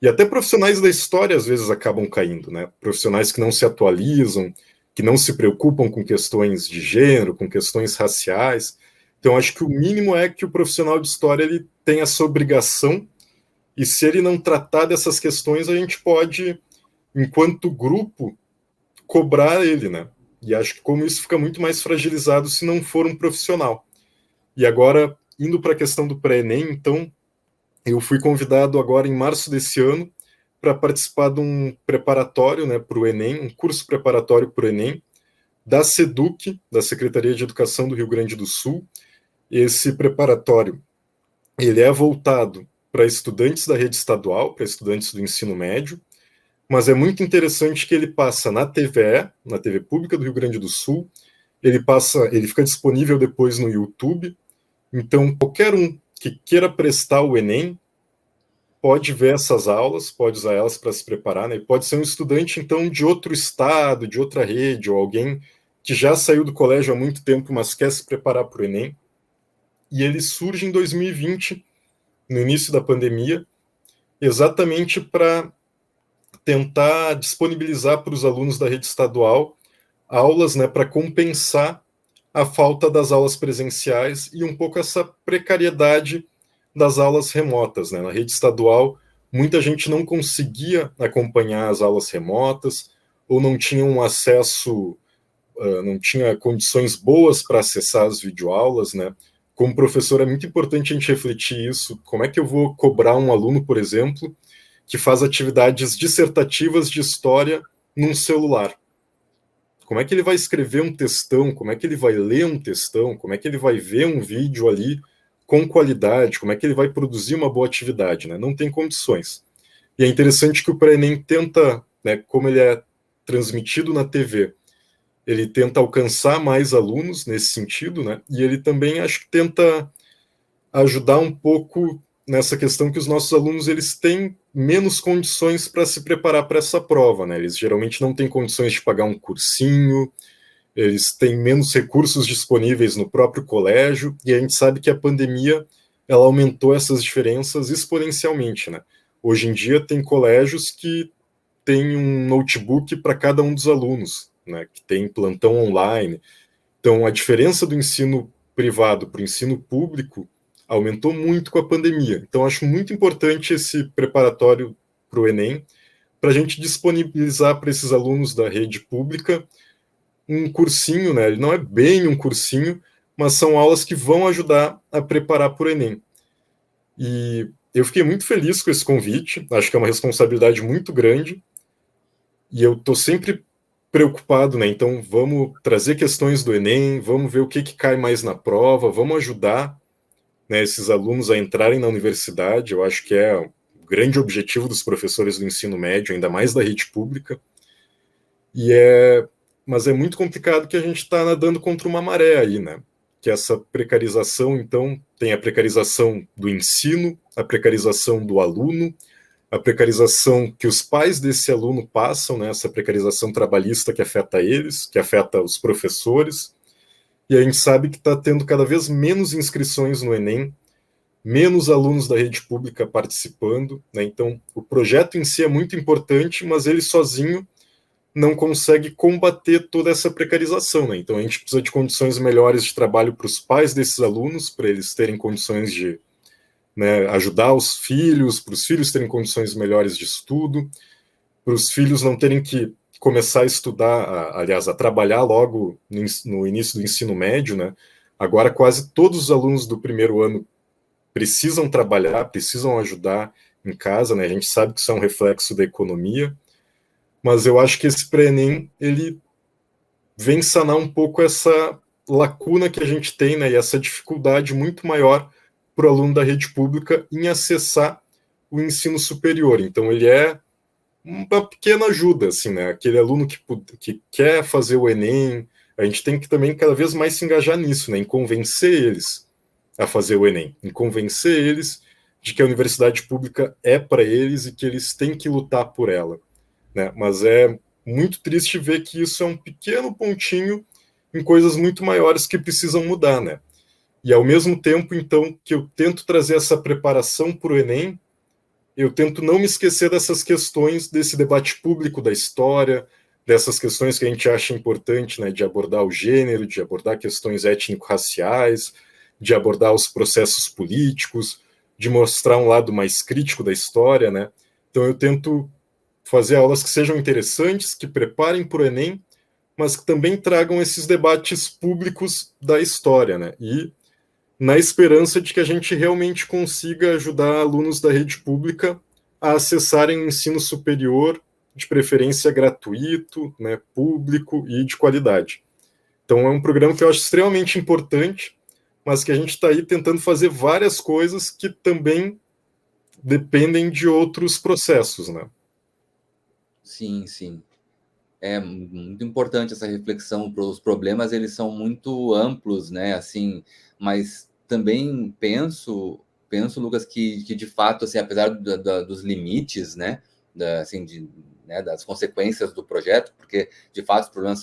E até profissionais da história às vezes acabam caindo, né? Profissionais que não se atualizam, que não se preocupam com questões de gênero, com questões raciais. Então, acho que o mínimo é que o profissional de história ele tem essa obrigação, e se ele não tratar dessas questões, a gente pode, enquanto grupo, cobrar ele, né? E acho que como isso fica muito mais fragilizado se não for um profissional. E agora, indo para a questão do pré-ENEM, então, eu fui convidado agora em março desse ano para participar de um preparatório, né, para o Enem, um curso preparatório para o Enem, da SEDUC, da Secretaria de Educação do Rio Grande do Sul. Esse preparatório, ele é voltado para estudantes da rede estadual, para estudantes do ensino médio, mas é muito interessante que ele passa na TVE, na TV Pública do Rio Grande do Sul, ele fica disponível depois no YouTube, então qualquer um que queira prestar o Enem pode ver essas aulas, pode usar elas para se preparar, né? E pode ser um estudante, então, de outro estado, de outra rede, ou alguém que já saiu do colégio há muito tempo, mas quer se preparar para o Enem. E ele surge em 2020, no início da pandemia, exatamente para tentar disponibilizar para os alunos da rede estadual aulas, né, para compensar a falta das aulas presenciais e um pouco essa precariedade das aulas remotas, né? Na rede estadual, muita gente não conseguia acompanhar as aulas remotas ou não tinha um acesso, não tinha condições boas para acessar as videoaulas, né? Como professor, é muito importante a gente refletir isso. Como é que eu vou cobrar um aluno, por exemplo, que faz atividades dissertativas de história num celular? Como é que ele vai escrever um textão? Como é que ele vai ler um textão? Como é que ele vai ver um vídeo ali com qualidade? Como é que ele vai produzir uma boa atividade, né? Não tem condições. E é interessante que o pré-ENEM tenta, né, como ele é transmitido na TV, ele tenta alcançar mais alunos nesse sentido, né? E ele também acho que tenta ajudar um pouco nessa questão que os nossos alunos eles têm menos condições para se preparar para essa prova, né? Eles geralmente não têm condições de pagar um cursinho, eles têm menos recursos disponíveis no próprio colégio, e a gente sabe que a pandemia ela aumentou essas diferenças exponencialmente, né? Hoje em dia tem colégios que têm um notebook para cada um dos alunos, né? Que tem plantão online. Então a diferença do ensino privado para o ensino público aumentou muito com a pandemia. Então acho muito importante esse preparatório para o Enem, para a gente disponibilizar para esses alunos da rede pública um cursinho, né? Ele não é bem um cursinho, mas são aulas que vão ajudar a preparar para o Enem. E eu fiquei muito feliz com esse convite, acho que é uma responsabilidade muito grande, e eu estou sempre preocupado, né? Então vamos trazer questões do Enem, vamos ver o que cai mais na prova, vamos ajudar, né, esses alunos a entrarem na universidade. Eu acho que é o grande objetivo dos professores do ensino médio, ainda mais da rede pública. Mas é muito complicado que a gente está nadando contra uma maré aí, né? Que essa precarização, então, tem a precarização do ensino, a precarização do aluno, a precarização que os pais desse aluno passam, né? Essa precarização trabalhista que afeta eles, que afeta os professores. E a gente sabe que está tendo cada vez menos inscrições no Enem, menos alunos da rede pública participando, né? Então, o projeto em si é muito importante, mas ele sozinho não consegue combater toda essa precarização, né? Então a gente precisa de condições melhores de trabalho para os pais desses alunos, para eles terem condições de, né, ajudar os filhos, para os filhos terem condições melhores de estudo, para os filhos não terem que começar a estudar, aliás, a trabalhar logo no início do ensino médio, né? Agora quase todos os alunos do primeiro ano precisam trabalhar, precisam ajudar em casa, né? A gente sabe que isso é um reflexo da economia, mas eu acho que esse pré-ENEM, ele vem sanar um pouco essa lacuna que a gente tem, né, e essa dificuldade muito maior para o aluno da rede pública em acessar o ensino superior. Então, ele é uma pequena ajuda, assim, né, aquele aluno que quer fazer o Enem, a gente tem que também cada vez mais se engajar nisso, né, em convencer eles a fazer o Enem, em convencer eles de que a universidade pública é para eles e que eles têm que lutar por ela, né? Mas é muito triste ver que isso é um pequeno pontinho em coisas muito maiores que precisam mudar, né? E ao mesmo tempo, então, que eu tento trazer essa preparação para o Enem, eu tento não me esquecer dessas questões, desse debate público da história, dessas questões que a gente acha importante, né, de abordar o gênero, de abordar questões étnico-raciais, de abordar os processos políticos, de mostrar um lado mais crítico da história, né? Então eu tento fazer aulas que sejam interessantes, que preparem para o Enem, mas que também tragam esses debates públicos da história, né? E na esperança de que a gente realmente consiga ajudar alunos da rede pública a acessarem o ensino superior, de preferência gratuito, né, público e de qualidade. Então é um programa que eu acho extremamente importante, mas que a gente está aí tentando fazer várias coisas que também dependem de outros processos, né? Sim, sim. É muito importante essa reflexão. Os problemas, eles são muito amplos, né? Assim, mas também penso, Lucas, que de fato, assim, apesar dos limites, né? Assim, né, das consequências do projeto, porque de fato os problemas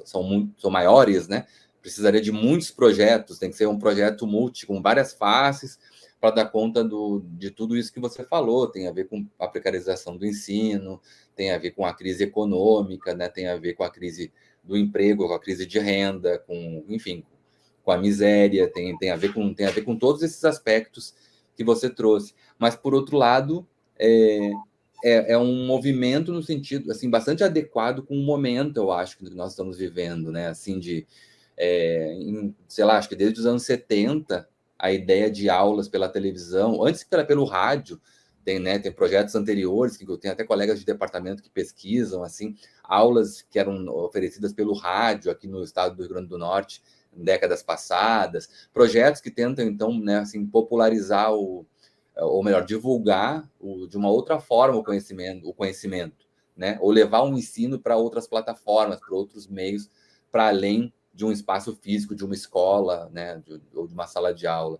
são maiores, né? Precisaria de muitos projetos, tem que ser um projeto multi, com várias faces, para dar conta de tudo isso que você falou. Tem a ver com a precarização do ensino, tem a ver com a crise econômica, né? Tem a ver com a crise do emprego, com a crise de renda, enfim, com a miséria, tem a ver com todos esses aspectos que você trouxe. Mas, por outro lado, é um movimento no sentido, assim, bastante adequado com o momento, eu acho, que nós estamos vivendo, né? Assim, sei lá, acho que desde os anos 70, a ideia de aulas pela televisão, antes pelo rádio, tem projetos anteriores, que eu tenho até colegas de departamento que pesquisam, assim, aulas que eram oferecidas pelo rádio aqui no estado do Rio Grande do Norte, em décadas passadas, projetos que tentam, então, né, assim, popularizar ou melhor, divulgar de uma outra forma o conhecimento, né, ou levar um ensino para outras plataformas, para outros meios, para além de um espaço físico, de uma escola, né, ou de uma sala de aula.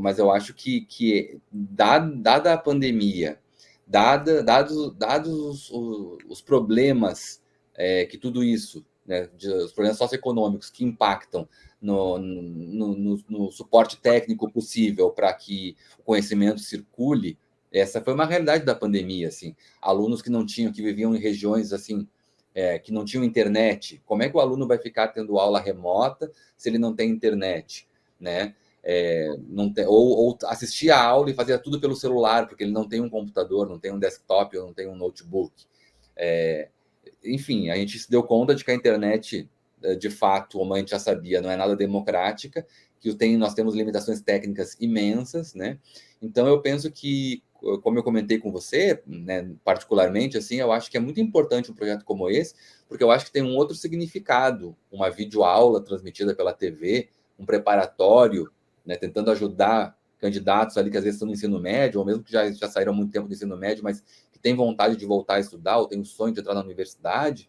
Mas eu acho que dada a pandemia, dados os problemas que tudo isso, né, os problemas socioeconômicos que impactam no suporte técnico possível para que o conhecimento circule, essa foi uma realidade da pandemia, assim. Alunos que viviam em regiões assim, que não tinham internet. Como é que o aluno vai ficar tendo aula remota se ele não tem internet, né? Não tem, ou assistia a aula e fazia tudo pelo celular, porque ele não tem um computador, não tem um desktop, ou não tem um notebook. Enfim, a gente se deu conta de que a internet, de fato, como a gente já sabia, não é nada democrática, que nós temos limitações técnicas imensas, né? Então, eu penso que, como eu comentei com você, né, particularmente, assim, eu acho que é muito importante um projeto como esse, porque eu acho que tem um outro significado, uma videoaula transmitida pela TV, um preparatório, né, tentando ajudar candidatos ali que às vezes estão no ensino médio, ou mesmo que já saíram há muito tempo do ensino médio, mas que têm vontade de voltar a estudar, ou têm o sonho de entrar na universidade,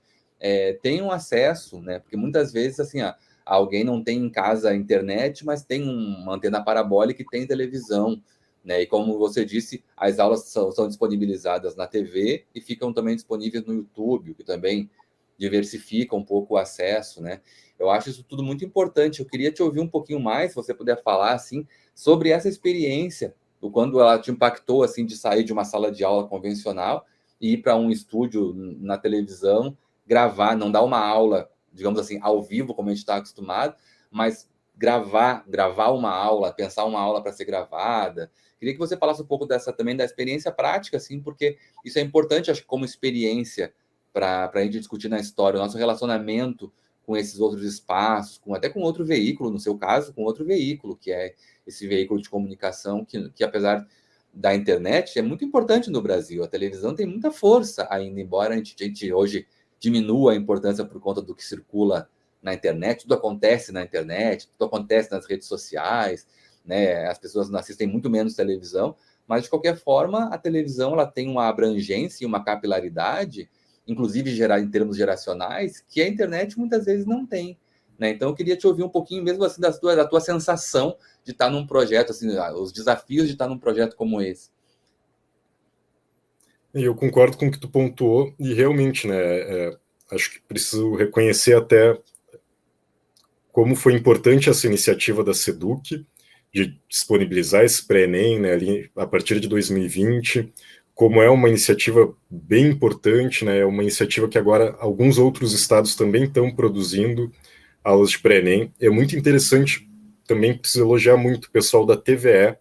tenham acesso, né? Porque muitas vezes, assim, alguém não tem em casa a internet, mas tem uma antena parabólica e tem televisão, né? E como você disse, as aulas são disponibilizadas na TV e ficam também disponíveis no YouTube, o que também diversifica um pouco o acesso, né? Eu acho isso tudo muito importante. Eu queria te ouvir um pouquinho mais, se você puder falar, assim, sobre essa experiência, o quando ela te impactou, assim, de sair de uma sala de aula convencional e ir para um estúdio na televisão, gravar, não dar uma aula, digamos assim, ao vivo, como a gente está acostumado, mas gravar uma aula, pensar uma aula para ser gravada. Queria que você falasse um pouco também da experiência prática, assim, porque isso é importante, acho que como experiência para a gente discutir na história, o nosso relacionamento com esses outros espaços, até com outro veículo, no seu caso, com outro veículo, que é esse veículo de comunicação que apesar da internet, é muito importante no Brasil. A televisão tem muita força ainda, embora a gente hoje diminua a importância por conta do que circula na internet, tudo acontece na internet, tudo acontece nas redes sociais, né? As pessoas assistem muito menos televisão, mas de qualquer forma, a televisão ela tem uma abrangência e uma capilaridade, inclusive em termos geracionais, que a internet muitas vezes não tem, né? Então eu queria te ouvir um pouquinho mesmo assim da tua sensação de estar num projeto, assim, os desafios de estar num projeto como esse. E eu concordo com o que tu pontuou, e realmente, né, acho que preciso reconhecer até como foi importante essa iniciativa da SEDUC, de disponibilizar esse pré-ENEM, né, ali, a partir de 2020, como é uma iniciativa bem importante, né, é uma iniciativa que agora alguns outros estados também estão produzindo aulas de pré-ENEM. É muito interessante, também preciso elogiar muito o pessoal da TVE,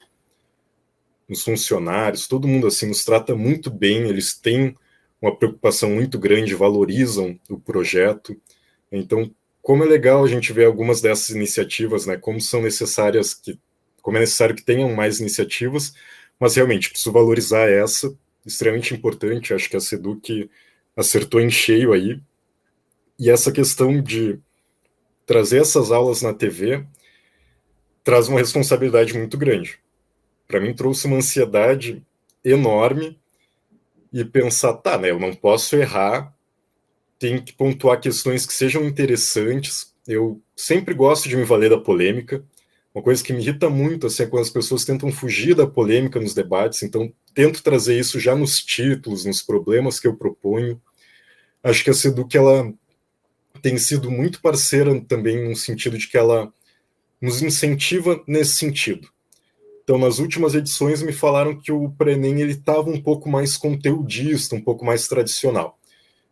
os funcionários, todo mundo assim nos trata muito bem, eles têm uma preocupação muito grande, valorizam o projeto. Então, como é legal a gente ver algumas dessas iniciativas, né, como é necessário que tenham mais iniciativas, mas realmente preciso valorizar essa, extremamente importante, acho que a SEDUC acertou em cheio aí. E essa questão de trazer essas aulas na TV traz uma responsabilidade muito grande. Para mim trouxe uma ansiedade enorme e pensar, tá, né, eu não posso errar, tenho que pontuar questões que sejam interessantes. Eu sempre gosto de me valer da polêmica. Uma coisa que me irrita muito assim, é quando as pessoas tentam fugir da polêmica nos debates, então tento trazer isso já nos títulos, nos problemas que eu proponho. Acho que a SEDUC ela tem sido muito parceira também no sentido de que ela nos incentiva nesse sentido. Então, nas últimas edições me falaram que o Pré-ENEM estava um pouco mais conteudista, um pouco mais tradicional.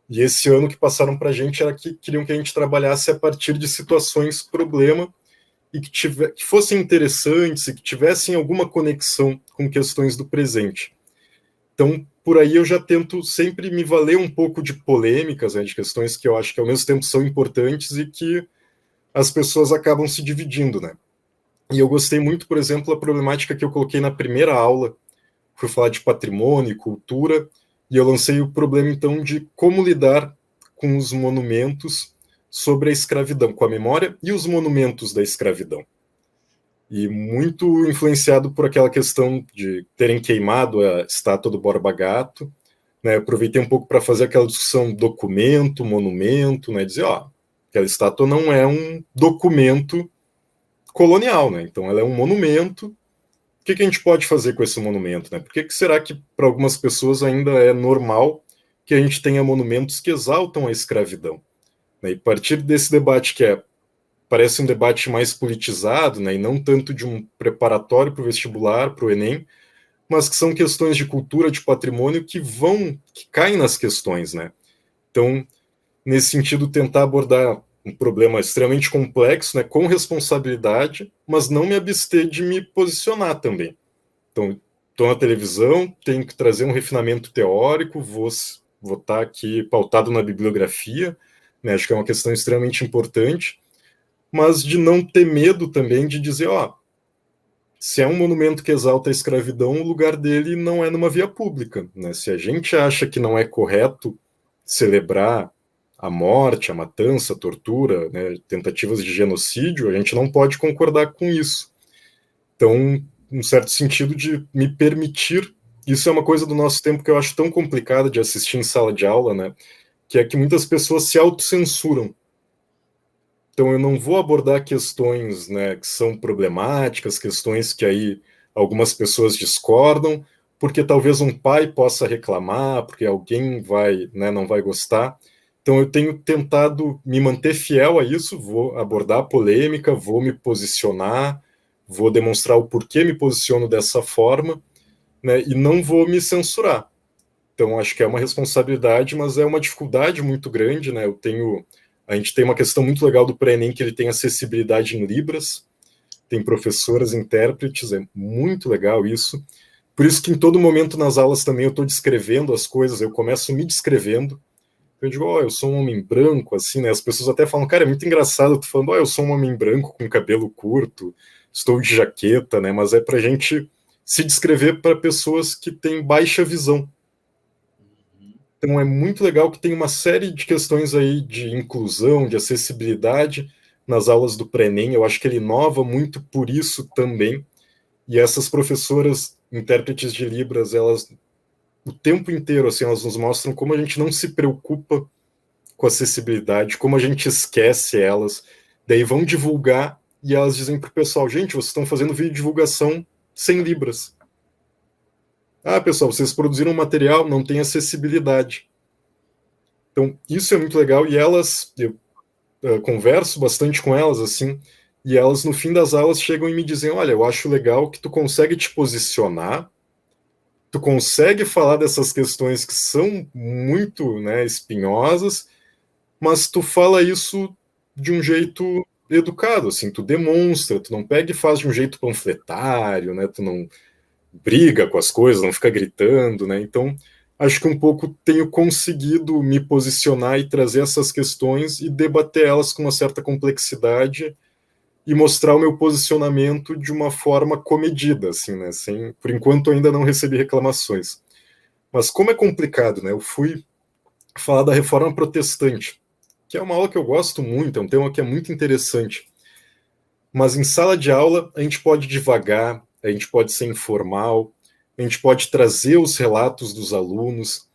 E esse ano que passaram para a gente era que queriam que a gente trabalhasse a partir de situações problema e que fossem interessantes e que tivessem alguma conexão com questões do presente. Então, por aí eu já tento sempre me valer um pouco de polêmicas, né, de questões que eu acho que ao mesmo tempo são importantes e que as pessoas acabam se dividindo, né? E eu gostei muito, por exemplo, da problemática que eu coloquei na primeira aula, fui falar de patrimônio e cultura, e eu lancei o problema, então, de como lidar com os monumentos sobre a escravidão, com a memória e os monumentos da escravidão. E muito influenciado por aquela questão de terem queimado a estátua do Borba Gato, né, aproveitei um pouco para fazer aquela discussão documento, monumento, né, dizer, ó, aquela estátua não é um documento colonial, né, então ela é um monumento que a gente pode fazer com esse monumento, né? Por que será que para algumas pessoas ainda é normal que a gente tenha monumentos que exaltam a escravidão? Né? E a partir desse debate parece um debate mais politizado, né, e não tanto de um preparatório para o vestibular, para o Enem, mas que são questões de cultura, de patrimônio que caem nas questões, né? Então, nesse sentido, tentar abordar um problema extremamente complexo, né, com responsabilidade, mas não me abster de me posicionar também. Então, estou na televisão, tenho que trazer um refinamento teórico, vou estar aqui pautado na bibliografia, né, acho que é uma questão extremamente importante, mas de não ter medo também de dizer, se é um monumento que exalta a escravidão, o lugar dele não é numa via pública, né? Se a gente acha que não é correto celebrar a morte, a matança, a tortura, né, tentativas de genocídio, a gente não pode concordar com isso. Então, um certo sentido de me permitir, isso é uma coisa do nosso tempo que eu acho tão complicada de assistir em sala de aula, né, que é que muitas pessoas se autocensuram. Então, eu não vou abordar questões, né, que são problemáticas, questões que aí algumas pessoas discordam, porque talvez um pai possa reclamar, porque alguém não vai gostar. Então, eu tenho tentado me manter fiel a isso, vou abordar a polêmica, vou me posicionar, vou demonstrar o porquê me posiciono dessa forma, né, e não vou me censurar. Então, acho que é uma responsabilidade, mas é uma dificuldade muito grande, né? A gente tem uma questão muito legal do pré-ENEM, que ele tem acessibilidade em Libras, tem professoras, intérpretes, é muito legal isso. Por isso que em todo momento nas aulas também eu estou descrevendo as coisas, eu começo me descrevendo. Eu digo, eu sou um homem branco, assim, né? As pessoas até falam, cara, é muito engraçado, tu falando, eu sou um homem branco com cabelo curto, estou de jaqueta, né? Mas é pra gente se descrever para pessoas que têm baixa visão. Então é muito legal que tem uma série de questões aí de inclusão, de acessibilidade nas aulas do pré-ENEM. Eu acho que ele inova muito por isso também. E essas professoras intérpretes de Libras, elas o tempo inteiro assim, elas nos mostram como a gente não se preocupa com acessibilidade, como a gente esquece elas. Daí vão divulgar e elas dizem para o pessoal, gente, vocês estão fazendo vídeo de divulgação sem Libras. Pessoal, vocês produziram material, não tem acessibilidade. Então, isso é muito legal, e eu converso bastante com elas, assim, e elas, no fim das aulas, chegam e me dizem, olha, eu acho legal que tu consegue te posicionar, tu consegue falar dessas questões que são muito, né, espinhosas, mas tu fala isso de um jeito educado, assim, tu demonstra, tu não pega e faz de um jeito panfletário, né, tu não briga com as coisas, não fica gritando, né? Então, acho que um pouco tenho conseguido me posicionar e trazer essas questões e debater elas com uma certa complexidade e mostrar o meu posicionamento de uma forma comedida, assim, né? Por enquanto, ainda não recebi reclamações. Mas como é complicado, né? Eu fui falar da Reforma Protestante, que é uma aula que eu gosto muito, é um tema que é muito interessante. Mas em sala de aula, a gente pode divagar, a gente pode ser informal, a gente pode trazer os relatos dos alunos,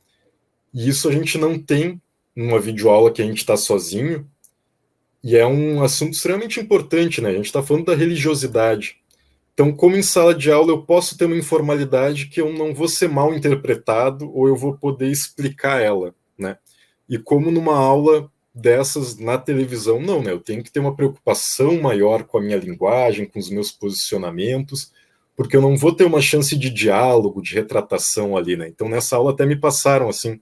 e isso a gente não tem numa videoaula que a gente está sozinho, e é um assunto extremamente importante, né? A gente está falando da religiosidade. Então, como em sala de aula, eu posso ter uma informalidade que eu não vou ser mal interpretado ou eu vou poder explicar ela, né? E como numa aula dessas na televisão, não, né? Eu tenho que ter uma preocupação maior com a minha linguagem, com os meus posicionamentos, porque eu não vou ter uma chance de diálogo, de retratação ali, né? Então, nessa aula até me passaram assim,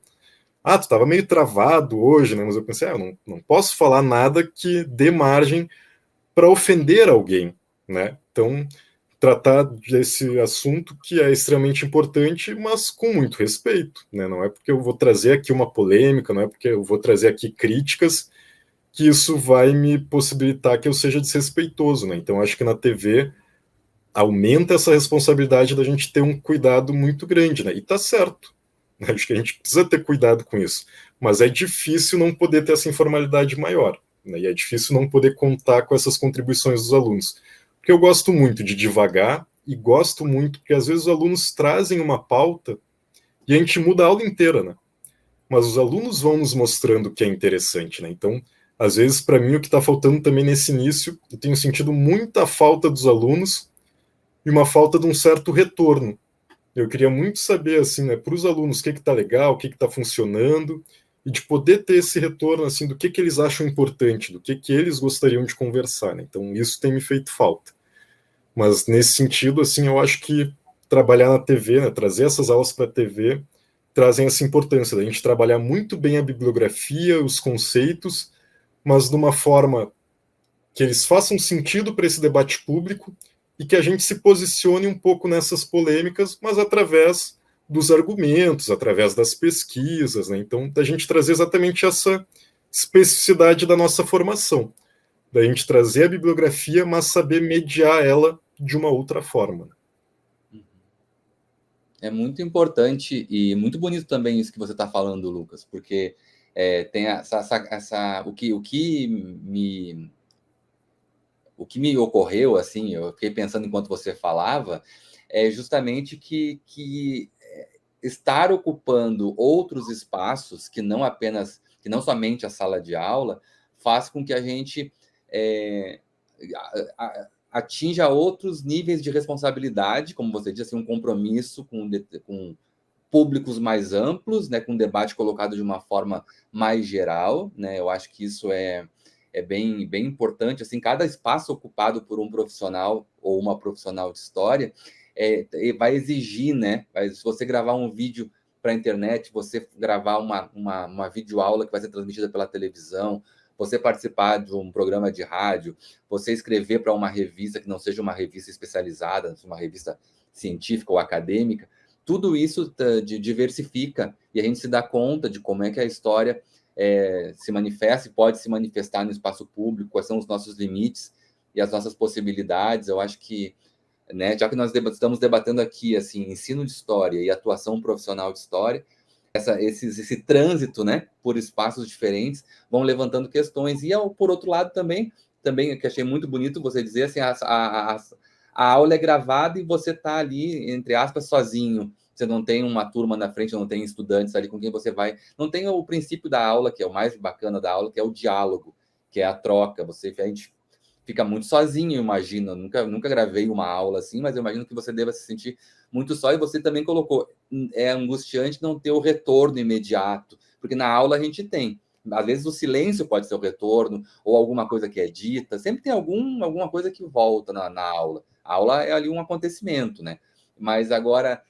tu estava meio travado hoje, né? Mas eu pensei, eu não posso falar nada que dê margem para ofender alguém, né? Então, tratar desse assunto que é extremamente importante, mas com muito respeito, né? Não é porque eu vou trazer aqui uma polêmica, não é porque eu vou trazer aqui críticas que isso vai me possibilitar que eu seja desrespeitoso, né? Então, acho que na TV aumenta essa responsabilidade da gente ter um cuidado muito grande, né? E tá certo. Acho que a gente precisa ter cuidado com isso. Mas é difícil não poder ter essa informalidade maior, né? E é difícil não poder contar com essas contribuições dos alunos. Porque eu gosto muito de divagar e gosto muito porque às vezes os alunos trazem uma pauta e a gente muda a aula inteira, né? Mas os alunos vão nos mostrando o que é interessante, né? Então, às vezes, para mim, o que está faltando também nesse início, eu tenho sentido muita falta dos alunos e uma falta de um certo retorno. Eu queria muito saber, assim, né, para os alunos, o que está legal, o que está funcionando, e de poder ter esse retorno, assim, do que eles acham importante, do que eles gostariam de conversar, né? Então, isso tem me feito falta. Mas, nesse sentido, assim, eu acho que trabalhar na TV, né, trazer essas aulas para a TV, trazem essa importância da gente trabalhar muito bem a bibliografia, os conceitos, mas de uma forma que eles façam sentido para esse debate público e que a gente se posicione um pouco nessas polêmicas, mas através dos argumentos, através das pesquisas, né? Então, da gente trazer exatamente essa especificidade da nossa formação, da gente trazer a bibliografia, mas saber mediar ela de uma outra forma. É muito importante e muito bonito também isso que você está falando, Lucas, porque tem o que me ocorreu, assim, eu fiquei pensando enquanto você falava, é justamente que estar ocupando outros espaços que não somente a sala de aula, faz com que a gente atinja outros níveis de responsabilidade, como você disse, assim, um compromisso com públicos mais amplos, né, com o debate colocado de uma forma mais geral, né? Eu acho que isso é bem importante. Assim, cada espaço ocupado por um profissional ou uma profissional de história vai exigir, né? Se você gravar um vídeo para a internet, você gravar uma videoaula que vai ser transmitida pela televisão, você participar de um programa de rádio, você escrever para uma revista que não seja uma revista especializada, uma revista científica ou acadêmica, tudo isso diversifica e a gente se dá conta de como é que a história se manifesta e pode se manifestar no espaço público, quais são os nossos limites e as nossas possibilidades. Eu acho que, né, já que nós estamos debatendo aqui assim, ensino de história e atuação profissional de história, esse trânsito, né, por espaços diferentes vão levantando questões. E, por outro lado, também que achei muito bonito você dizer assim, a aula é gravada e você está ali, entre aspas, sozinho. Você não tem uma turma na frente, não tem estudantes ali com quem você vai. Não tem o princípio da aula, que é o mais bacana da aula, que é o diálogo, que é a troca. A gente fica muito sozinho, eu imagino. Nunca gravei uma aula assim, mas eu imagino que você deva se sentir muito só. E você também colocou, é angustiante não ter o retorno imediato, porque na aula a gente tem. Às vezes o silêncio pode ser o retorno, ou alguma coisa que é dita. Sempre tem alguma coisa que volta na aula. A aula é ali um acontecimento, né? Mas agora,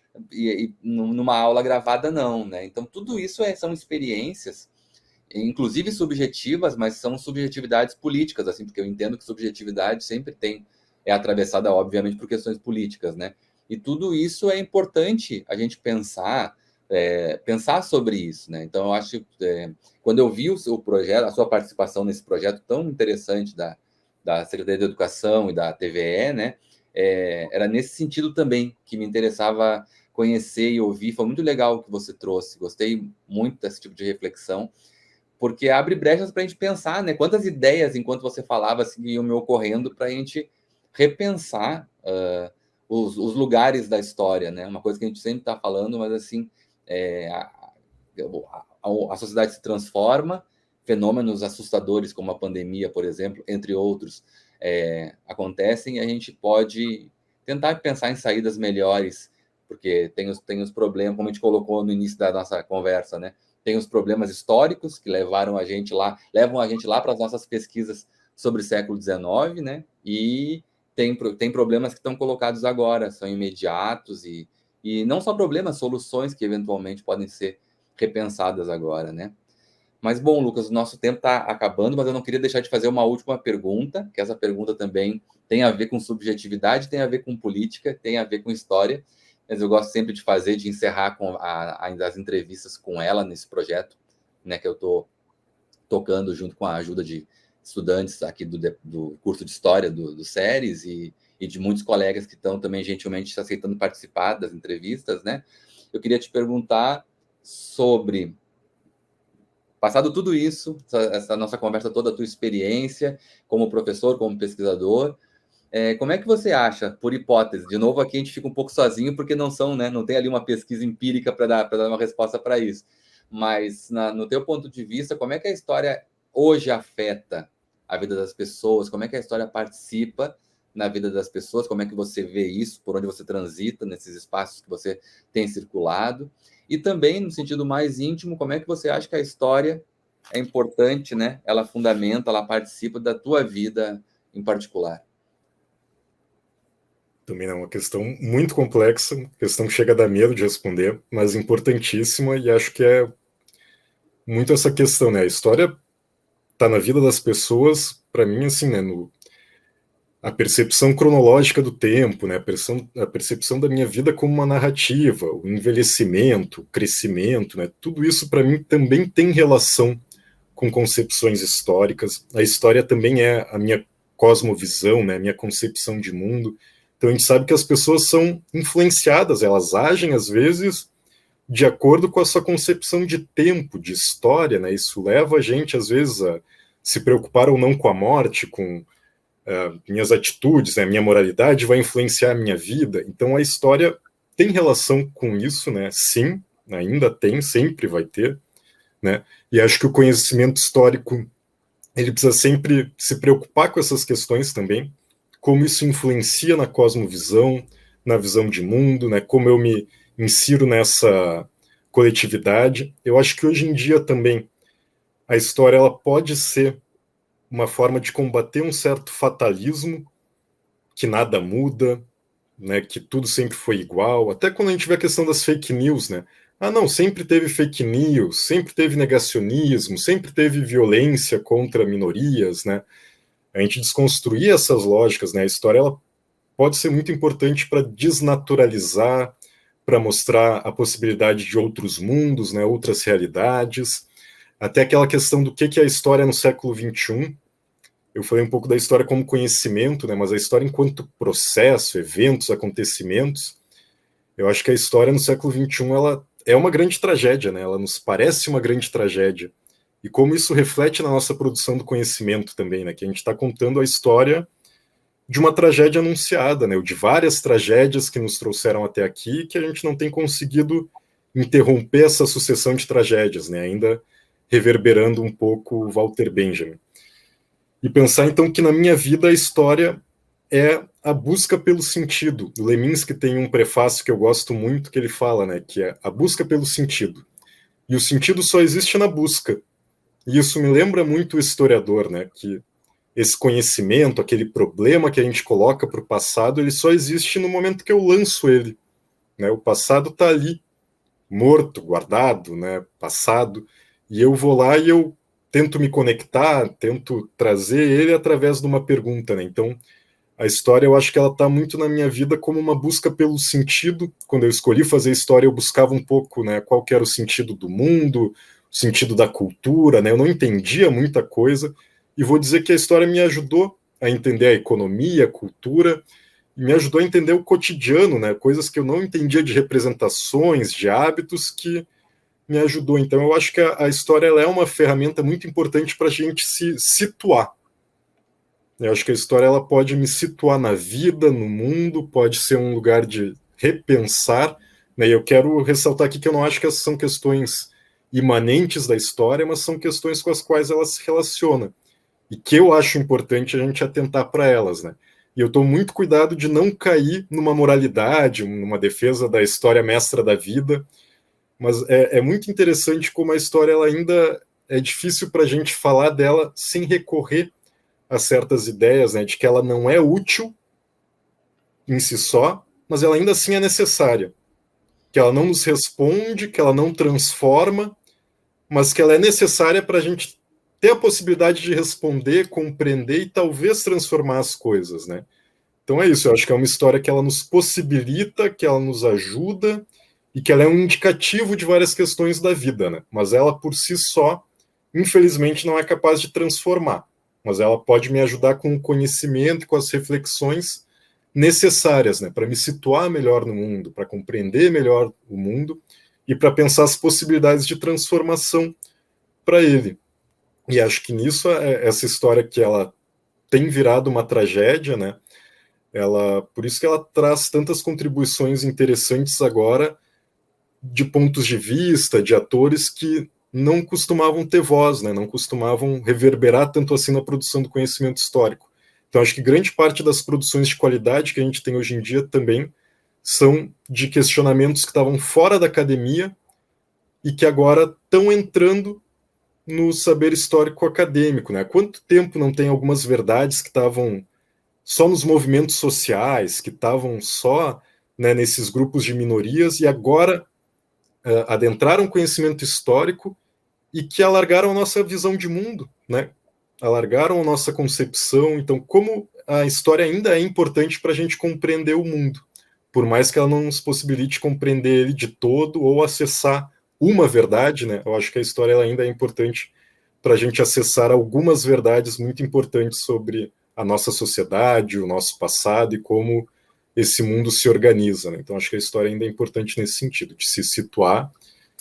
numa aula gravada, não, né? Então, tudo isso são experiências, inclusive subjetivas, mas são subjetividades políticas, assim, porque eu entendo que subjetividade sempre é atravessada, obviamente, por questões políticas, né? E tudo isso é importante a gente pensar sobre isso, né? Então, eu acho que quando eu vi o projeto, a sua participação nesse projeto tão interessante da Secretaria de Educação e da TVE, né? Era nesse sentido também que me interessava conhecer e ouvir. Foi muito legal o que você trouxe, gostei muito desse tipo de reflexão, porque abre brechas para a gente pensar, né? Quantas ideias, enquanto você falava, assim, iam me ocorrendo para a gente repensar os lugares da história, né? Uma coisa que a gente sempre está falando, mas assim, a sociedade se transforma, fenômenos assustadores como a pandemia, por exemplo, entre outros, acontecem, e a gente pode tentar pensar em saídas melhores, porque tem os problemas, como a gente colocou no início da nossa conversa, né? Tem os problemas históricos que levam a gente lá para as nossas pesquisas sobre o século XIX, né? E tem problemas que estão colocados agora, são imediatos e não só problemas, soluções que eventualmente podem ser repensadas agora, né? Mas, bom, Lucas, o nosso tempo está acabando, mas eu não queria deixar de fazer uma última pergunta, que essa pergunta também tem a ver com subjetividade, tem a ver com política, tem a ver com história, mas eu gosto sempre de fazer, de encerrar com as entrevistas com ela nesse projeto, né, que eu estou tocando junto com a ajuda de estudantes aqui do curso de História do SERES e de muitos colegas que estão também gentilmente aceitando participar das entrevistas, né? Eu queria te perguntar sobre, passado tudo isso, essa nossa conversa toda, a tua experiência como professor, como pesquisador, como é que você acha, por hipótese, de novo aqui a gente fica um pouco sozinho porque não tem ali uma pesquisa empírica para dar uma resposta para isso, mas no teu ponto de vista, como é que a história hoje afeta a vida das pessoas, como é que a história participa na vida das pessoas, como é que você vê isso, por onde você transita nesses espaços que você tem circulado, e também, no sentido mais íntimo, como é que você acha que a história é importante, né? Ela fundamenta, ela participa da tua vida em particular. Também é uma questão muito complexa, questão que chega a dar medo de responder, mas importantíssima, e acho que é muito essa questão, né? A história está na vida das pessoas, para mim, assim, né? A percepção cronológica do tempo, né? A percepção da minha vida como uma narrativa, o envelhecimento, o crescimento, né? Tudo isso, para mim, também tem relação com concepções históricas. A história também é a minha cosmovisão, né? A minha concepção de mundo. Então a gente sabe que as pessoas são influenciadas, elas agem às vezes de acordo com a sua concepção de tempo, de história, né? Isso leva a gente às vezes a se preocupar ou não com a morte, com minhas atitudes, né? Minha moralidade vai influenciar a minha vida. Então a história tem relação com isso, né? Sim, ainda tem, sempre vai ter, né? E acho que o conhecimento histórico ele precisa sempre se preocupar com essas questões também, como isso influencia na cosmovisão, na visão de mundo, né? Como eu me insiro nessa coletividade. Eu acho que hoje em dia também a história ela pode ser uma forma de combater um certo fatalismo, que nada muda, né? Que tudo sempre foi igual. Até quando a gente vê a questão das fake news, né? Ah, não, sempre teve fake news, sempre teve negacionismo, sempre teve violência contra minorias, né? A gente desconstruir essas lógicas, né? A história ela pode ser muito importante para desnaturalizar, para mostrar a possibilidade de outros mundos, né? Outras realidades. Até aquela questão do que é a história no século XXI. Eu falei um pouco da história como conhecimento, né? Mas a história enquanto processo, eventos, acontecimentos. Eu acho que a história no século XXI ela é uma grande tragédia, né? Ela nos parece uma grande tragédia. E como isso reflete na nossa produção do conhecimento também, né? Que a gente está contando a história de uma tragédia anunciada, né? Ou de várias tragédias que nos trouxeram até aqui que a gente não tem conseguido interromper essa sucessão de tragédias, né? Ainda reverberando um pouco o Walter Benjamin. E pensar então que na minha vida a história é a busca pelo sentido. O Leminski tem um prefácio que eu gosto muito que ele fala, né? Que é a busca pelo sentido. E o sentido só existe na busca. E isso me lembra muito o historiador, né? Que esse conhecimento, aquele problema que a gente coloca para o passado, ele só existe no momento que eu lanço ele. Né? O passado está ali, morto, guardado, né? Passado, e eu vou lá e eu tento me conectar, tento trazer ele através de uma pergunta. Né? Então, a história, eu acho que ela está muito na minha vida como uma busca pelo sentido. Quando eu escolhi fazer história, eu buscava um pouco, né, qual que era o sentido do mundo, o sentido da cultura, né? Eu não entendia muita coisa, e vou dizer que a história me ajudou a entender a economia, a cultura, e me ajudou a entender o cotidiano, né? Coisas que eu não entendia de representações, de hábitos, que me ajudou. Então, eu acho que a história ela é uma ferramenta muito importante para a gente se situar. Eu acho que a história ela pode me situar na vida, no mundo, pode ser um lugar de repensar. Né? E eu quero ressaltar aqui que eu não acho que essas são questões imanentes da história, mas são questões com as quais ela se relaciona. E que eu acho importante a gente atentar para elas. Né? E eu estou muito cuidado de não cair numa moralidade, numa defesa da história mestra da vida. Mas é muito interessante como a história ela ainda é difícil para a gente falar dela sem recorrer a certas ideias, né, de que ela não é útil em si só, mas ela ainda assim é necessária. Que ela não nos responde, que ela não transforma, mas que ela é necessária para a gente ter a possibilidade de responder, compreender e talvez transformar as coisas, né? Então é isso, eu acho que é uma história que ela nos possibilita, que ela nos ajuda e que ela é um indicativo de várias questões da vida, né? Mas ela por si só, infelizmente, não é capaz de transformar. Mas ela pode me ajudar com o conhecimento e com as reflexões necessárias, né, para me situar melhor no mundo, para compreender melhor o mundo e para pensar as possibilidades de transformação para ele. E acho que nisso essa história que ela tem virado uma tragédia, né? Por isso que ela traz tantas contribuições interessantes agora de pontos de vista, de atores que não costumavam ter voz, né? Não costumavam reverberar tanto assim na produção do conhecimento histórico. Então, acho que grande parte das produções de qualidade que a gente tem hoje em dia também são de questionamentos que estavam fora da academia e que agora estão entrando no saber histórico acadêmico, né? Quanto tempo não tem algumas verdades que estavam só nos movimentos sociais, que estavam só, né, nesses grupos de minorias, e agora adentraram o conhecimento histórico e que alargaram a nossa visão de mundo, né? Alargaram a nossa concepção. Então, como a história ainda é importante para a gente compreender o mundo, por mais que ela não nos possibilite compreender ele de todo ou acessar uma verdade, né? Eu acho que a história ela ainda é importante para a gente acessar algumas verdades muito importantes sobre a nossa sociedade, o nosso passado e como esse mundo se organiza, né? Então, acho que a história ainda é importante nesse sentido, de se situar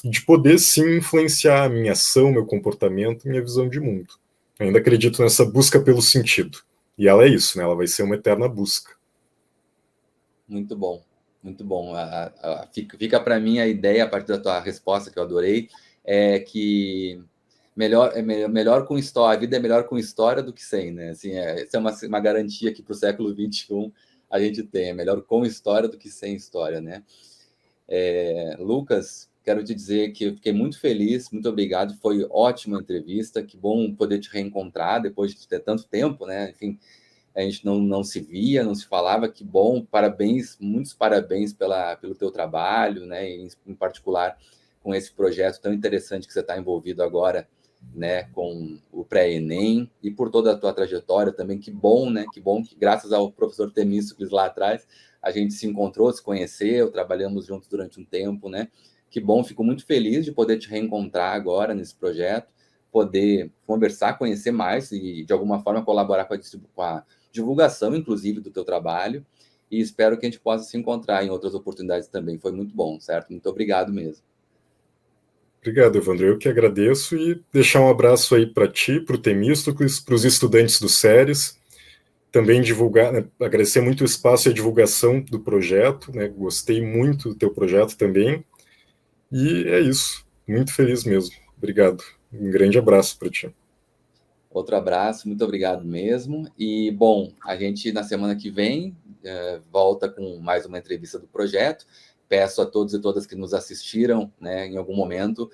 e de poder, sim, influenciar a minha ação, meu comportamento, minha visão de mundo. Eu ainda acredito nessa busca pelo sentido. E ela é isso, né? Ela vai ser uma eterna busca. Muito bom, muito bom. Fica para mim a ideia, a partir da tua resposta, que eu adorei, é que melhor com história, a vida é melhor com história do que sem, né? Assim, essa é uma garantia que para o século XXI a gente tem, é melhor com história do que sem história, né? Lucas, quero te dizer que eu fiquei muito feliz, muito obrigado, foi ótima entrevista, que bom poder te reencontrar depois de ter tanto tempo, né? Enfim, a gente não se via, não se falava, que bom, parabéns, muitos parabéns pelo teu trabalho, né? Em particular com esse projeto tão interessante que você está envolvido agora, né? Com o pré-ENEM e por toda a tua trajetória também, que bom, né? Que bom que graças ao professor Temístocles lá atrás, a gente se encontrou, se conheceu, trabalhamos juntos durante um tempo, né? Que bom, fico muito feliz de poder te reencontrar agora nesse projeto, poder conversar, conhecer mais e, de alguma forma, colaborar com a divulgação, inclusive, do teu trabalho. E espero que a gente possa se encontrar em outras oportunidades também. Foi muito bom, certo? Muito obrigado mesmo. Obrigado, Evandro. Eu que agradeço e deixar um abraço aí para ti, para o Temístocles, para os estudantes do SERES. Também divulgar, né, agradecer muito o espaço e a divulgação do projeto, né? Gostei muito do teu projeto também. E é isso. Muito feliz mesmo. Obrigado. Um grande abraço para ti. Outro abraço, muito obrigado mesmo. E, bom, a gente na semana que vem volta com mais uma entrevista do projeto. Peço a todos e todas que nos assistiram, né, em algum momento,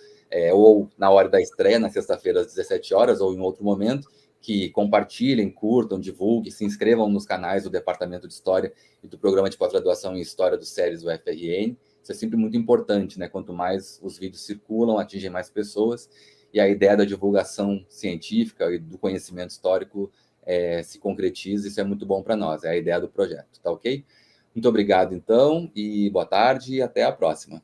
ou na hora da estreia, na sexta-feira às 17 horas, ou em outro momento, que compartilhem, curtam, divulguem, se inscrevam nos canais do Departamento de História e do Programa de Pós-Graduação em História dos SERES UFRN. Isso é sempre muito importante, né? Quanto mais os vídeos circulam, atingem mais pessoas, e a ideia da divulgação científica e do conhecimento histórico se concretiza. Isso é muito bom para nós, é a ideia do projeto, tá ok? Muito obrigado, então, e boa tarde e até a próxima.